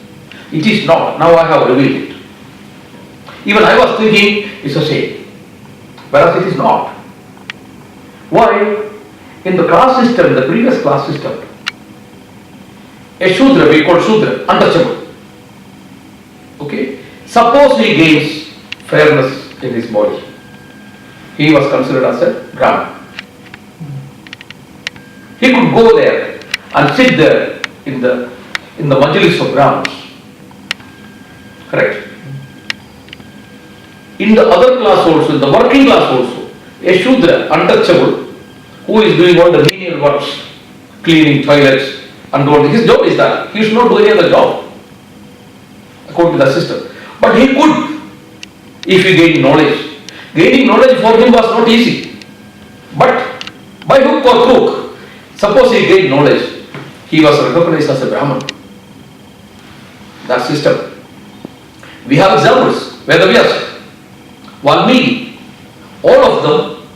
It is not. Now I have revealed it. Even I was thinking it's the same, whereas it is not. Why? In the class system, the previous class system, a Shudra, we call Shudra, untouchable. Okay? Suppose he gains fairness in his body. He was considered as a Brahman. He could go there and sit there in the majlis of Brahmins. Correct? In the other class also, in the working class also, a Shudra, untouchable, who is doing all the menial works, cleaning toilets, and all. His job is that. He should not do any other job, according to the system. But he could, if he gained knowledge. Gaining knowledge for him was not easy. But by hook or crook, suppose he gained knowledge, he was recognized as a Brahman. That system. We have examples. Vedavyasa, Valmiki, all of them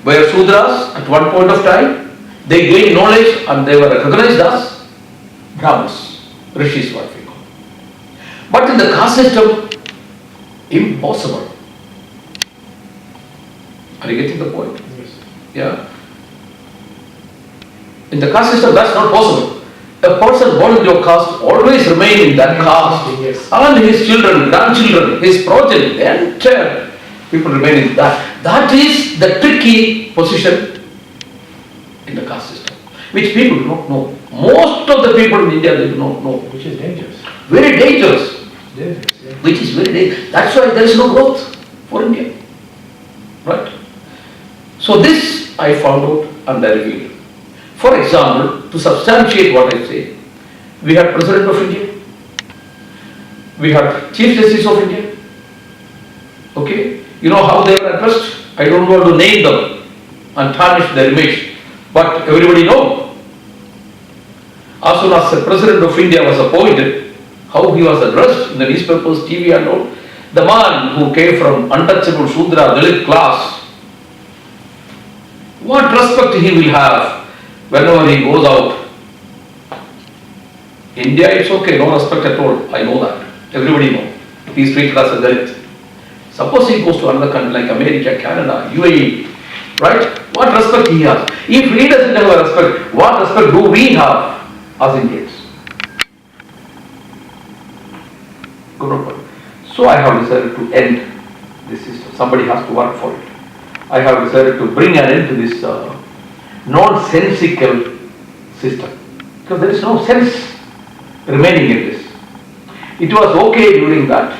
were Sudras at one point of time. They gained knowledge and they were recognized as Brahmins, Rishis, what we call. But in the caste system, impossible. Are you getting the point? Yes. Yeah. In the caste system, that's not possible. A person born in your caste always remain in that caste. Yes. And his children, grandchildren, his progeny, the entire people remain in that. That is the tricky position in the caste system, which people do not know. Most of the people in India, they do not know. Which is dangerous. Very dangerous. Dangerous, yeah. Which is very dangerous. That's why there is no growth for India. Right? So this I found out and I revealed. For example, to substantiate what I say, we had President of India, we had Chief Justice of India. Okay? You know how they were addressed? I don't want to name them and tarnish their image, but everybody knows. As soon as the President of India was appointed, how he was addressed in the newspapers, TV and all. The man who came from untouchable Shudra, Dalit class, what respect he will have whenever he goes out. India, it's okay, no respect at all. I know that. Everybody knows. He is treated as a Dalit. Suppose he goes to another country like America, Canada, UAE, right? What respect he has? If he doesn't have a respect, what respect do we have as Indians? Good. So I have decided to end this system. Somebody has to work for it. I have decided to bring an end to this nonsensical system. Because there is no sense remaining in this. It was okay during that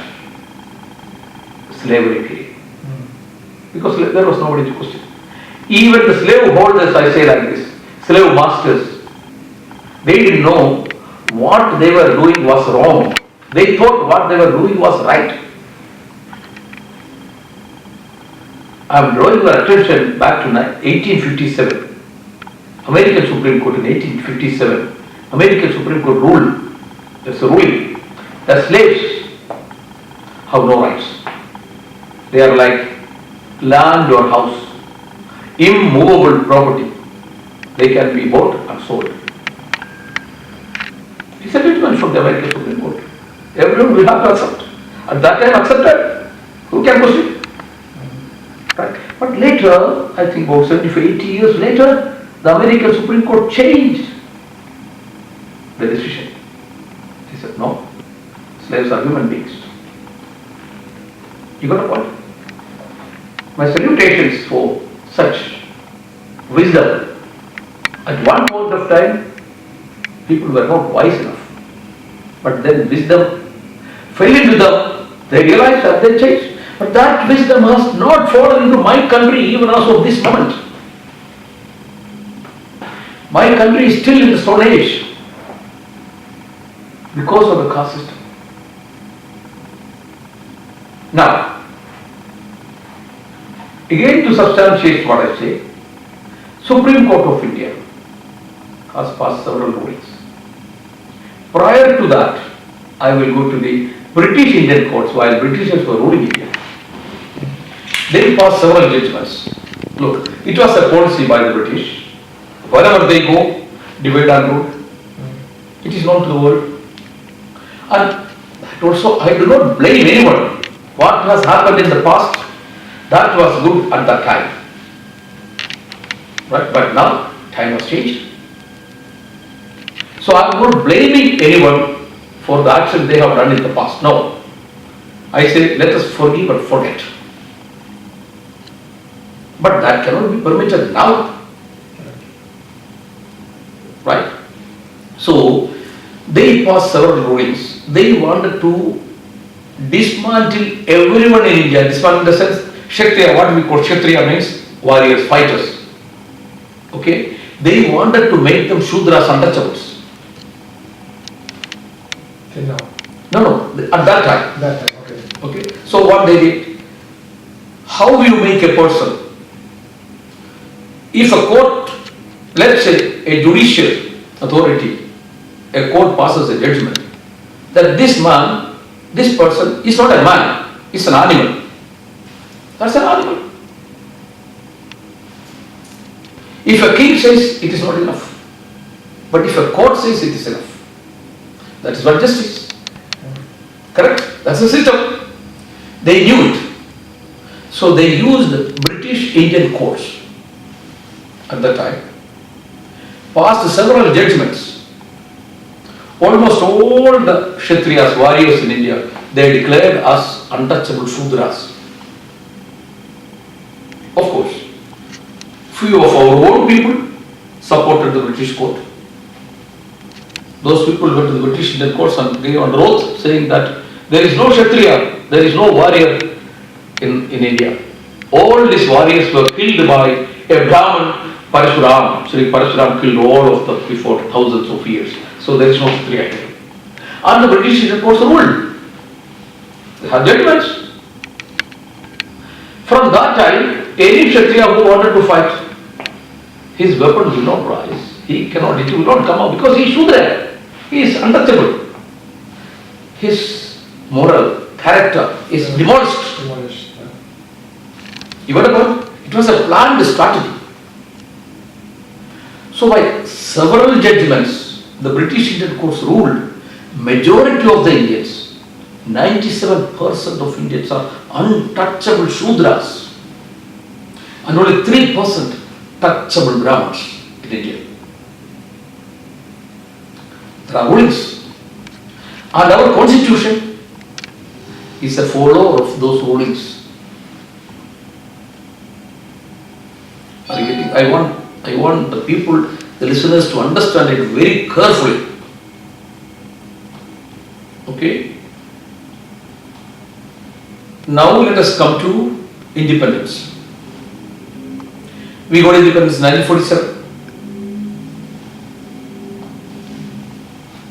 slavery period. Because there was nobody to question. Even the slave holders, I say like this, slave masters, they didn't know what they were doing was wrong. They thought what they were doing was right. I am drawing your attention back to 1857. American Supreme Court in 1857. American Supreme Court ruled, there's a ruling, that slaves have no rights. They are like land or house, immovable property. They can be bought and sold. It's a judgment from the American Supreme Court. Everyone will have to accept. At that time accepted. Who can question? Right. But later, I think about 75, 80 years later, the American Supreme Court changed the decision. He said, no, slaves are human beings. You got a point? My salutations for such wisdom. At one point of time, people were not wise enough. But then wisdom fell into them. They realized that they changed. But that wisdom has not fallen into my country even as of this moment. My country is still in the Stone Age because of the caste system. Now, again to substantiate what I say, Supreme Court of India has passed several rulings. Prior to that, I will go to the British Indian courts while Britishers were ruling India. They passed several judgments. Look, it was a policy by the British. Wherever they go, divide and rule. It is known to the world. And also, I do not blame anyone. What has happened in the past, that was good at that time. Right? But now, time has changed. So I am not blaming anyone for the action they have done in the past. No. I say, let us forgive and forget. But that cannot be permitted now. Right? So, they passed several rulings. They wanted to dismantle everyone in India. Dismantle in the sense, Kshatriya, what we call Kshatriya means warriors, fighters. Okay? They wanted to make them Shudras, untouchables. No. No, at that time. That time, okay. Okay? So what they did, how you make a person? If a court, let's say a judicial authority, a court passes a judgment that this man, this person is not a man, it's an animal. That's an animal. If a king says it is not enough, but if a court says it is enough, that is what justice. Correct? That's the system. They knew it. So they used British Indian courts at that time, passed several judgments. Almost all the Kshatriyas, warriors in India, they declared as untouchable Shudras. Of course, few of our own people supported the British court. Those people went to the British Indian courts and gave on oath saying that there is no Kshatriya, there is no warrior in India. All these warriors were killed by a Brahman, Parashuram. Sri Parashuram killed all of them before thousands of years. So there is no Kshatriya here. And the British Indian courts ruled. They had judgments. From that time, any Kshatriya who wanted to fight, his weapon will not rise. It will not come out because he is Shudra. He is untouchable. His moral character is demolished. You got a point? It was a planned strategy. So by several judgments, the British Indian courts ruled majority of the Indians, 97% of Indians are untouchable Shudras and only 3% touchable Brahmins in India. There are rulings. And our constitution is a follower of those rulings. Are you getting? I want the people, the listeners to understand it very carefully. Okay? Now let us come to independence. We got independence in 1947.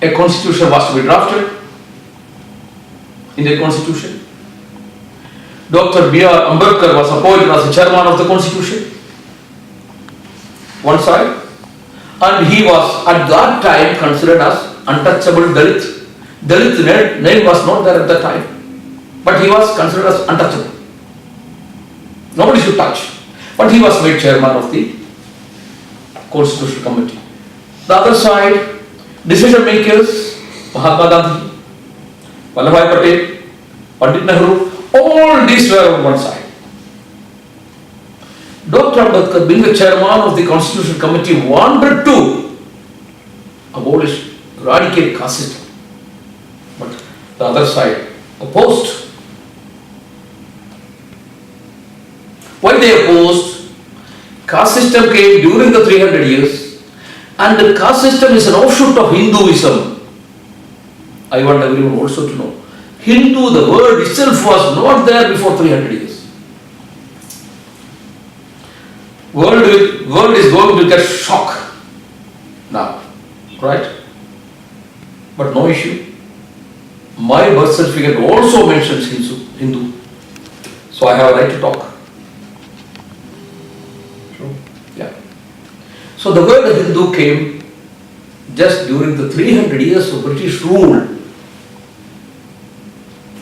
A constitution was to be drafted. Indian constitution. Dr. B.R. Ambedkar was appointed as the chairman of the constitution. One side. And he was at that time considered as untouchable Dalit. Dalit name was not there at that time. But he was considered as untouchable. Nobody should touch. But he was made chairman of the Constitutional Committee. The other side, decision makers, Mahatma Gandhi, Vallabhbhai Patel, Pandit Nehru, all these were on one side. Dr. Ambedkar, being the chairman of the Constitutional Committee, wanted to abolish, eradicate caste system. But the other side opposed. Why they opposed? Caste system came during the 300 years, and the caste system is an offshoot of Hinduism. I want everyone also to know. Hindu, the word itself was not there before 300 years. World is going to get shock now, right? But no issue. My birth certificate also mentions Hindu. So I have a right to talk. Yeah. So the word Hindu came just during the 300 years of British rule.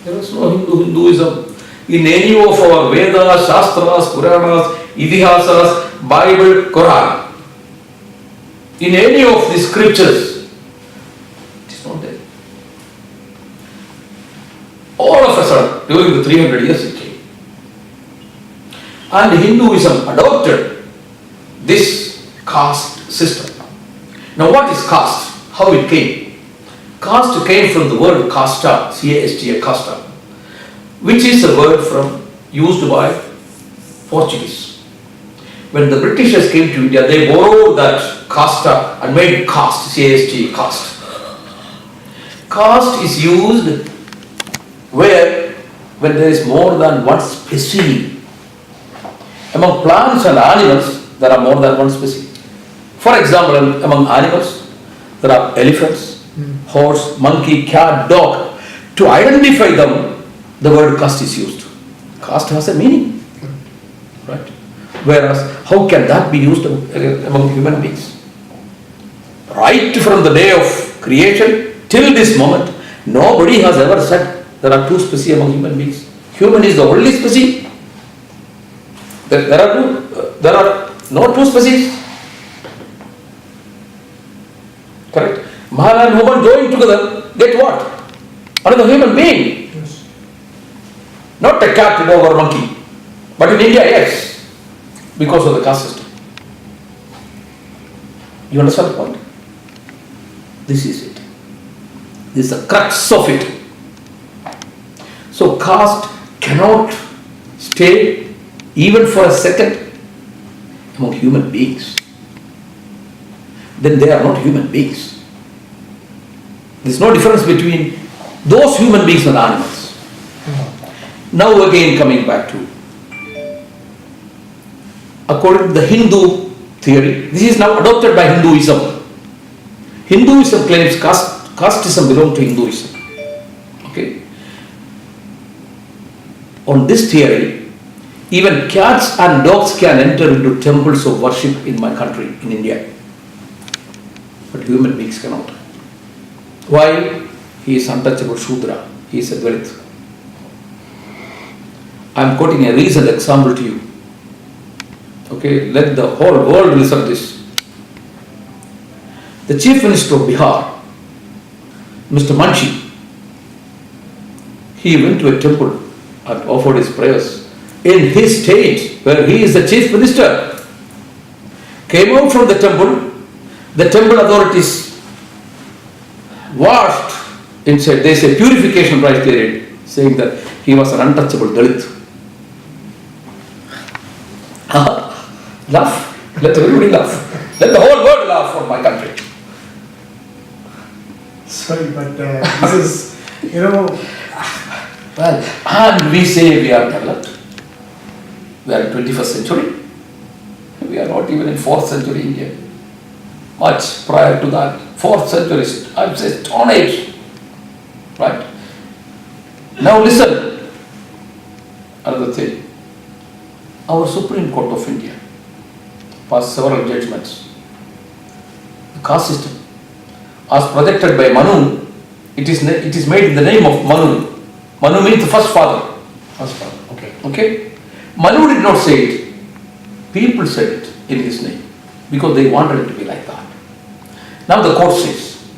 There was no Hinduism. In any of our Vedas, Shastras, Puranas, Idihasas, Bible, Quran, in any of the scriptures, it is not there. All of a sudden, during the 300 years it came. And Hinduism adopted this caste system. Now what is caste? How it came? Caste came from the word casta, C-A-S-T-A, casta, which is a word used by Portuguese. When the Britishers came to India, they borrowed that casta and made caste, C-A-S-T, caste. Caste is used when there is more than one species. Among plants and animals, there are more than one species. For example, among animals, there are elephants, horse, monkey, cat, dog. To identify them, the word caste is used. Caste has a meaning, right? Whereas, how can that be used among human beings? Right from the day of creation till this moment, nobody has ever said there are two species among human beings. Human is the only species. There are no two species. Correct? Man and woman joined together, get what? Another human being. Yes. Not a cat, dog or monkey. But in India, yes. Because of the caste system. You understand the point? This is it. This is the crux of it. So caste cannot stay even for a second among human beings. Then they are not human beings. There is no difference between those human beings and animals. Now again coming back to, according to the Hindu theory, this is now adopted by Hinduism. Hinduism claims casteism belongs to Hinduism. Okay. On this theory, even cats and dogs can enter into temples of worship in my country, in India. But human beings cannot. Why? He is untouchable Shudra. He is a Dalit. I am quoting a recent example to you. Okay, let the whole world listen to this. The Chief Minister of Bihar, Mr. Manchi, he went to a temple and offered his prayers in his state where he is the Chief Minister. Came out from the temple authorities washed inside. There is a purification criteria saying that he was an untouchable Dalit. Laugh. Let everybody laugh. Let the whole world laugh for my country. Sorry, but this is, well. And we say we are developed. We are in 21st century. We are not even in 4th century India. Much prior to that, 4th century, I would say Stone Age. Right? Now listen, another thing. Our Supreme Court of India passed several judgments. The caste system, as projected by Manu, it is made in the name of Manu. Manu means the first father. First part, okay. Okay? Manu did not say it. People said it in his name because they wanted it to be like that. Now the court says,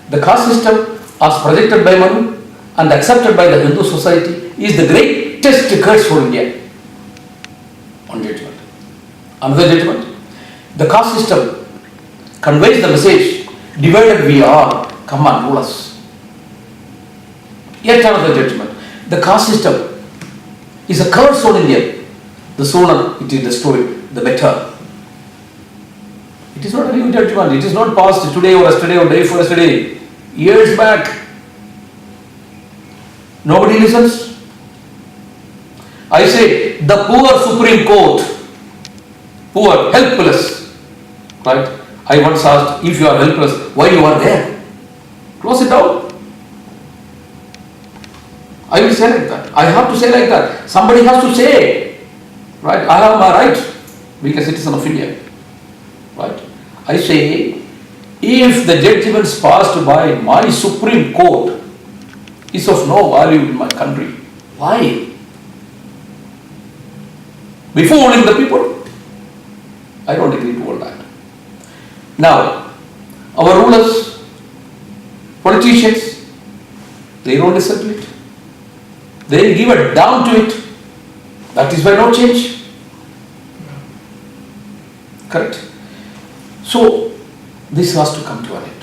the caste system as projected by Manu and accepted by the Hindu society is the greatest curse for India. One judgment. Another judgment, the caste system conveys the message, divided we are, come and rule us. Yet another judgment, the caste system is a curse on India. The sooner it is destroyed, the better. It is not a new judgment. It is not passed today or yesterday or day before yesterday. Years back. Nobody listens. I say, the poor Supreme Court, poor, helpless, right? I once asked, if you are helpless, why you are there? Close it down. I will say like that. I have to say like that. Somebody has to say, right? I have my right, being a citizen of India, right? I say, if the judgments passed by my Supreme Court is of no value in my country, why? Before fooling the people? I don't agree to all that. Now, our rulers, politicians, they don't listen to it. They give a damn to it. That is why no change. Correct? So, this has to come to an end.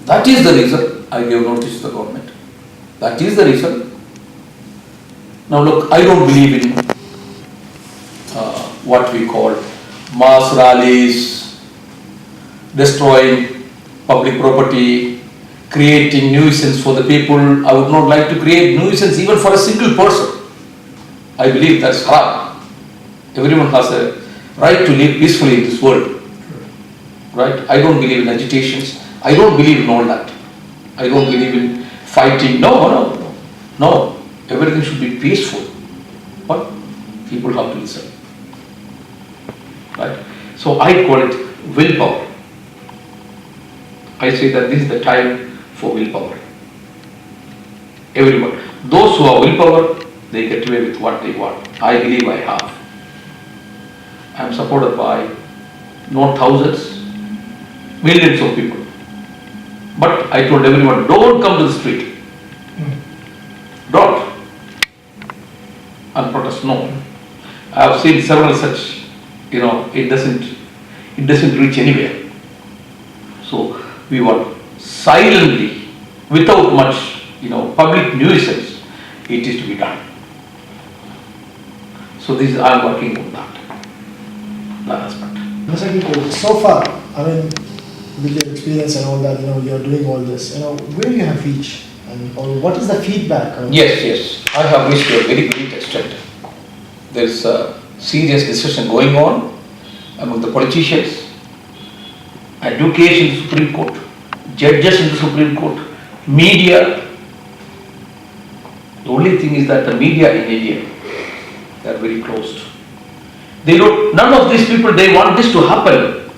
That is the reason I gave notice to the government. That is the reason. Now look, I don't believe in what we call mass rallies, destroying public property, creating nuisance for the people. I would not like to create nuisance even for a single person. I believe that's haram. Everyone has a right to live peacefully in this world. Right? I don't believe in agitations. I don't believe in all that. I don't believe in fighting. No. Everything should be peaceful. But people have to listen. Right? So I call it willpower. I say that this is the time for willpower. Everyone. Those who have willpower, they get away with what they want. I believe I have. I am supported by not thousands, millions of people. But I told everyone, don't come to the street. Don't. And protest, no. I have seen several such, it doesn't reach anywhere. So we want silently, without much, public nuisance, it is to be done. So this I am working on that aspect. Mr. Kiko, so far, with your experience and all that, you're doing all this, where you have reached, or what is the feedback? Yes, I have reached to a very great extent. There is a serious discussion going on among the politicians, advocates in the Supreme Court, judges in the Supreme Court, media. The only thing is that the media in India, they are very closed. None of these people, they want this to happen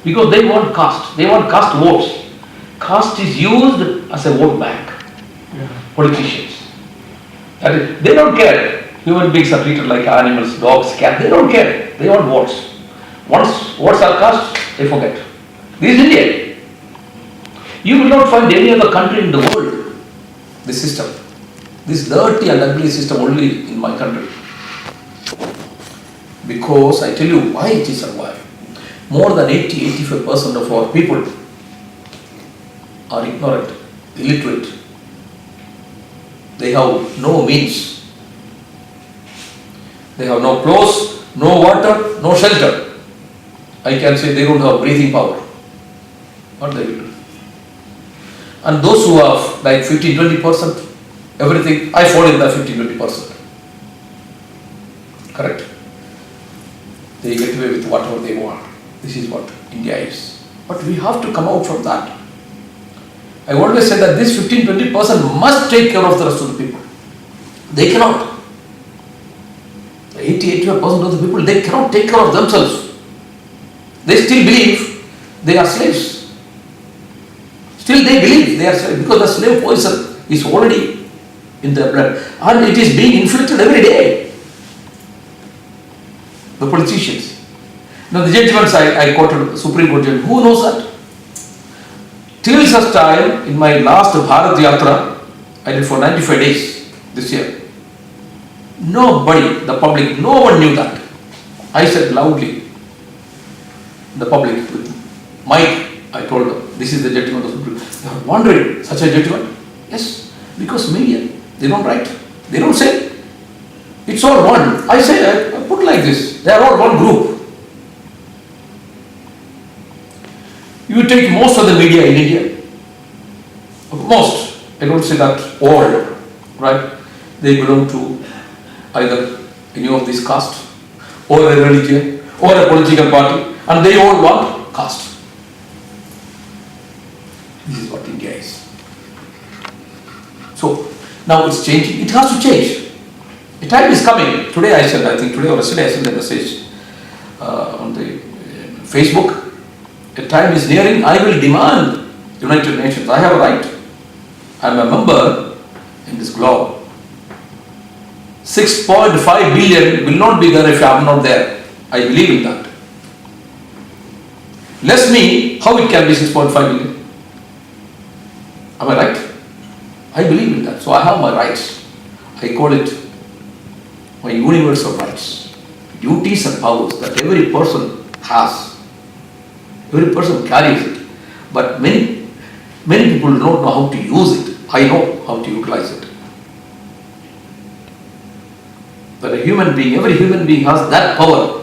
because they want caste. They want caste votes. Caste is used as a vote bank. Politicians. They don't care. Human beings are treated like animals, dogs, cats. They don't care. They want votes. Once votes are cast, they forget. This is India. You will not find any other country in the world this system. This dirty and ugly system only in my country. Because I tell you why it is survived. More than 80-85% of our people are ignorant, illiterate. They have no means. They have no clothes, no water, no shelter. I can say they don't have breathing power. What they will do? And those who have like 15-20%, everything, I fall in the 15-20%. Correct? They get away with whatever they want. This is what India is. But we have to come out from that. I always say that this 15-20% must take care of the rest of the people. They cannot. 80-85% of the people, they cannot take care of themselves. They still believe they are slaves. Still they believe they are slaves because the slave poison is already in their blood and it is being inflicted every day. The politicians. Now the judgments I quoted, Supreme Court judge, who knows that? Till such time, in my last Bharat Yatra, I did for 95 days this year. Nobody, the public, no one knew that. I said loudly, the public, with mic, I told them, this is the judgment of the Supreme Court. They are wondering, such a judgment? Yes, because media, they don't write, they don't say. It's all one. I say, I put like this, they are all one group. You take most of the media in India, most, I don't say that all, right? They belong to either any of this caste, or a religion, or a political party, and they all want caste. This is what India is. So, now it's changing, it has to change. The time is coming. Today I said, I think today or yesterday I sent a message on the Facebook. The time is nearing, I will demand United Nations. I have a right. I am a member in this globe. 6.5 billion will not be there if I am not there. I believe in that. Less me, how it can be 6.5 billion? Am I right? I believe in that. So I have my rights. I call it my universal rights. Duties and powers that every person has. Every person carries it. But many people don't know how to use it. I know how to utilize it. But a human being, every human being has that power.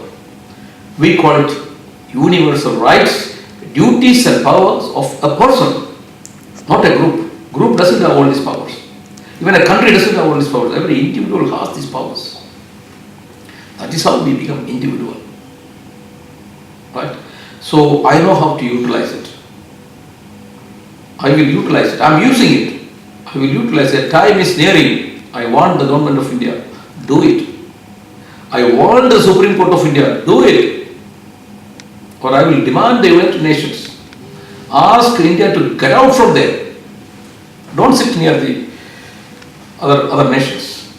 We call it universal rights, duties and powers of a person, not a group. Group doesn't have all these powers. Even a country doesn't have all these powers. Every individual has these powers. That is how we become individual. Right? So I know how to utilize it. I will utilize it. I am using it. I will utilize it. Time is nearing. I want the government of India, do it. I want the Supreme Court of India, do it. Or I will demand the United Nations. Ask India to get out from there. Don't sit near the other nations.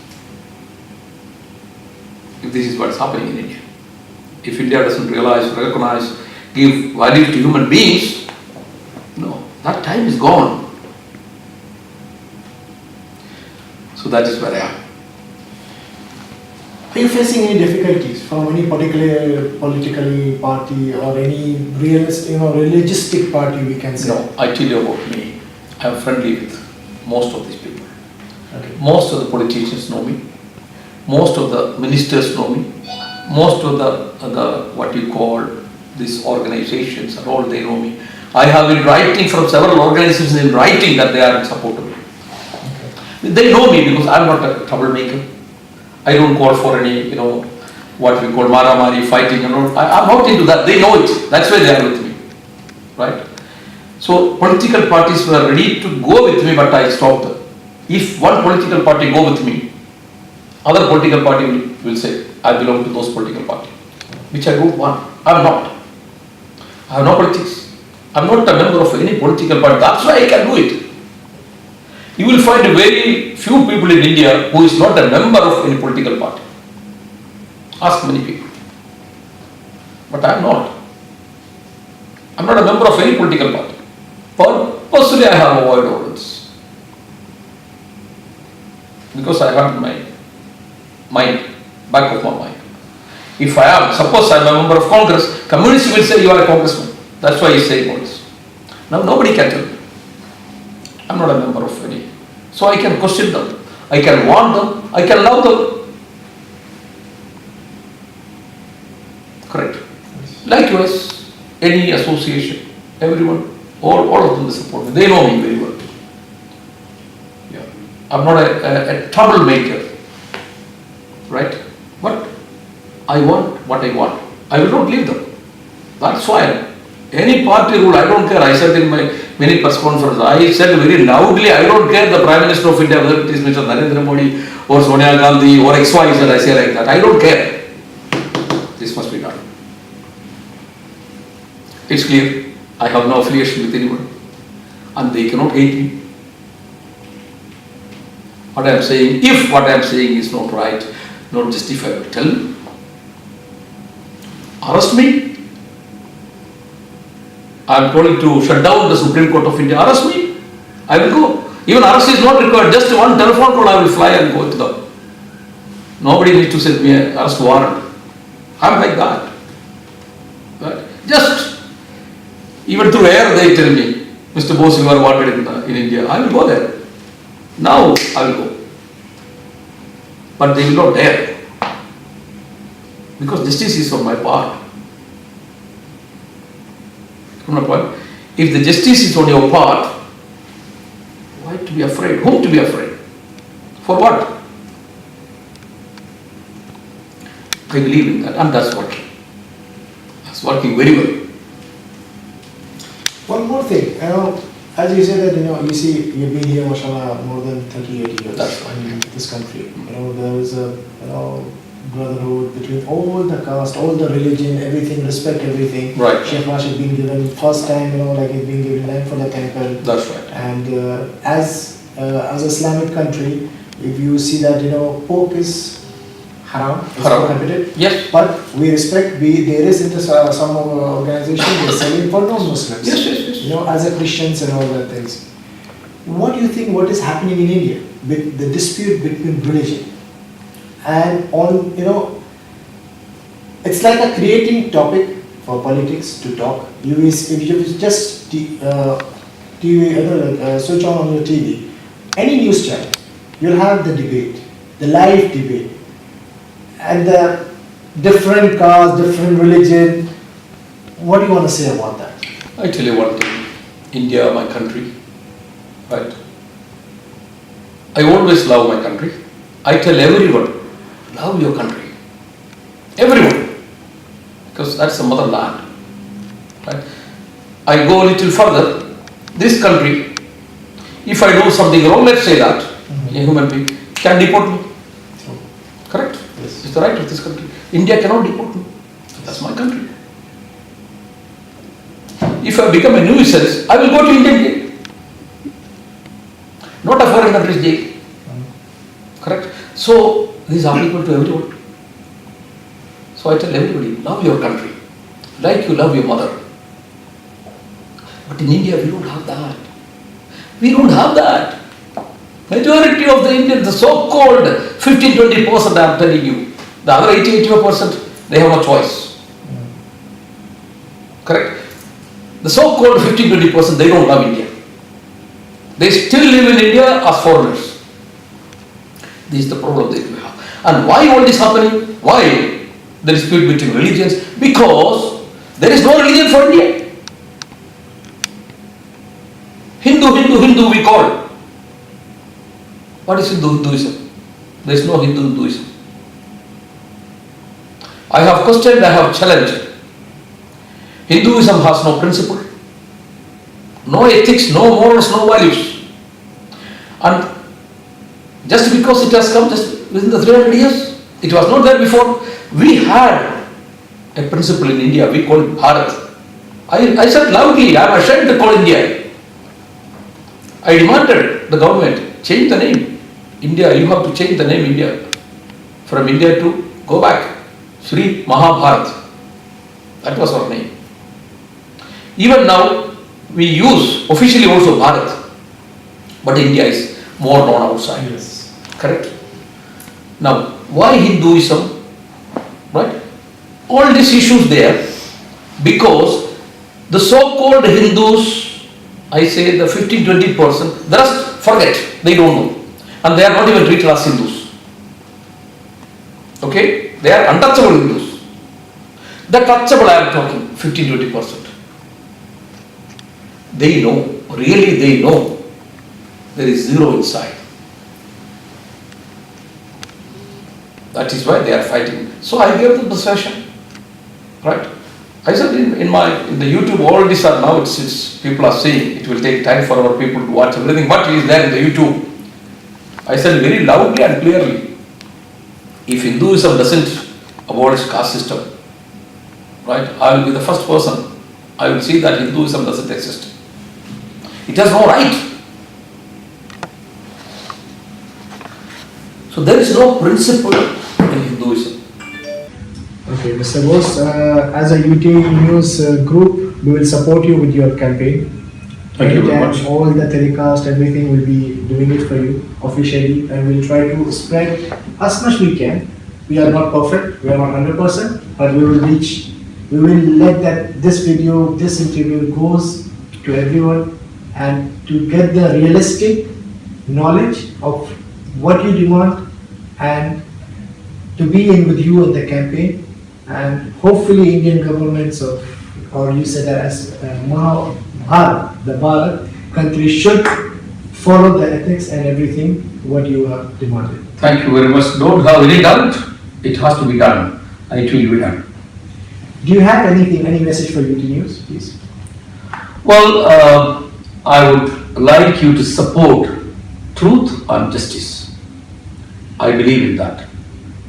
If this is what is happening in India. If India doesn't realize, recognize, give value to human beings, no, that time is gone. So that is where I am. Are you facing any difficulties from any particular political party or any realistic party we can say? No, I tell you about me. I am friendly with most of these people. Okay. Most of the politicians know me. Most of the ministers know me. Most of the what you call these organizations and all, they know me. I have been writing from several organizations in writing that they are in support of me. Okay. They know me because I am not a troublemaker. I don't call for any, what we call maramari, fighting and all. I am not into that. They know it. That's why they are with me. Right? So political parties were ready to go with me, but I stopped them. If one political party go with me, other political party will say, I belong to those political party, which I don't want. I am not. I have no politics. I am not a member of any political party. That's why I can do it. You will find very few people in India who is not a member of any political party. Ask many people. But I am not. I am not a member of any political party. Personally, I have avoided all this. Because I have my mind, back of my mind. If I am, suppose I am a member of Congress, communists will say you are a congressman. That's why he is saying all this. Now nobody can tell me. I am not a member of any. So I can question them. I can warn them. I can love them. Likewise, any association, everyone, all of them support me. They know me very well. Yeah. I'm not a troublemaker, right? But I want what I want. I will not leave them. That's why any party rule, I don't care. I said in my many press conferences, I said very loudly, I don't care the Prime Minister of India, whether it is Mr. Narendra Modi or Sonia Gandhi or XYZ, I say like that. I don't care. This must be done. It's clear. I have no affiliation with anyone. And they cannot hate me. What I am saying, if what I am saying is not right, not justified, tell me. Arrest me. I am told to shut down the Supreme Court of India. Arrest me. I will go. Even arrest is not required. Just one telephone call, I will fly and go to them. Nobody needs to send me an arrest warrant. I am like that. Right? Just, even through air they tell me, Mr. Bose, you are wanted in India. I will go there. Now I will go. But they will not dare. Because justice is on my part. From my point, if the justice is on your part, why to be afraid? Whom to be afraid? For what? I believe in that, and that's working. That's working very well. One more thing, as you said that, you see, you've been here, mashallah, more than 38 years. That's right. In this country. There is a, brotherhood between all the caste, all the religion, everything, respect everything. Right. Sheikh Rashid being given first time, like he's being given land for the temple. That's right. And as Islamic country, if you see that, pork is haram, it's prohibited. Yes. But we respect, there is some organization they're selling for non-Muslims. Yes. As a Christians and all that things. What do you think what is happening in India with the dispute between religion? And on, it's like a creating topic for politics to talk. If you just switch on your TV, any news channel, you'll have the debate, the live debate, and the different caste, different religion. What do you want to say about that? I tell you one thing, India, my country, right? I always love my country. I tell everyone, love your country. Everyone. Because that's the motherland. Right? I go a little further. This country, if I do something wrong, let's say that, a human being can deport me. Correct? Yes. It's the right of this country. India cannot deport me. That's my country. If I become a nuisance, I will go to Indian jail. Not a foreign country's jail. Correct? So, this is applicable to everyone. So I tell everybody, love your country, like you love your mother. But in India, we don't have that. We don't have that. Majority of the Indians, the so-called 15-20%, I am telling you, the other 80-85%, they have no choice. Correct? The so-called 15-20%, they don't love India. They still live in India as foreigners. This is the problem that we have. And why all this happening? Why? The dispute between religions? Because there is no religion for India. Hindu we call. What is Hinduism? There is no Hinduism. I have questioned, I have challenged. Hinduism has no principle, no ethics, no morals, no values. And just because it has come just within the 300 years, it was not there before. We had a principle in India, we call it Bharat. I said loudly, I am ashamed to call India. I demanded the government, change the name. India, you have to change the name India. From India to go back. Sri Mahabharat. That was our name. Even now, we use officially also Bharat. But India is more known outside. Yes. Correct? Now, why Hinduism? Right? All these issues there because the so-called Hindus, I say the 15-20%, the rest forget, they don't know. And they are not even treated as Hindus. Okay? They are untouchable Hindus. The touchable I am talking. 15-20%. They know, really they know, there is zero inside. That is why they are fighting. So I gave them the session, right? I said in the YouTube, all these are now, it's people are saying it will take time for our people to watch everything, but it is there in the YouTube. I said very loudly and clearly, if Hinduism doesn't abolish caste system, right, I will be the first person, I will see that Hinduism doesn't exist. It has no right. So there is no principle in Hinduism. Okay, Mr. Bose, as a UT News group, we will support you with your campaign. Thank you very much. All the telecast, everything will be doing it for you officially, and we'll try to spread as much we can. We are not perfect, we are not 100%, but we will reach, we will let that this video, this interview goes to everyone, and to get the realistic knowledge of what you demand, and to be in with you in the campaign, and hopefully Indian governments of, or you said that as Bharat, the Bharat country should follow the ethics and everything what you have demanded. Thank you very much. Don't have any doubt. It has to be done, and it will be done. Do you have anything, any message for UT News, please? Well, I would like you to support truth and justice. I believe in that.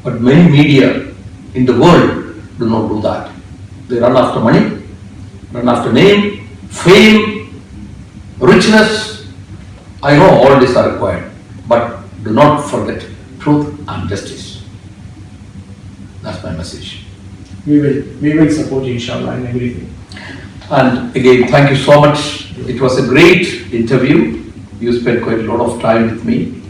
But many media in the world do not do that. They run after money, run after name, fame, richness. I know all these are required, but do not forget truth and justice. That's my message. We will support you, inshallah, in everything. And again, thank you so much. It was a great interview. You spent quite a lot of time with me.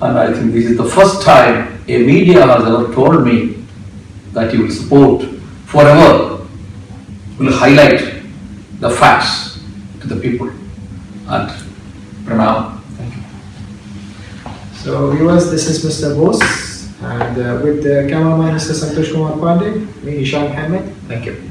And I think this is the first time a media has ever told me that you will support forever, will highlight the facts to the people. And pranam. Thank you. So viewers, this is Mr. Bose, and with the cameraman Mr. Santosh Kumar Pandey, me Ishan Ahmed. Thank you.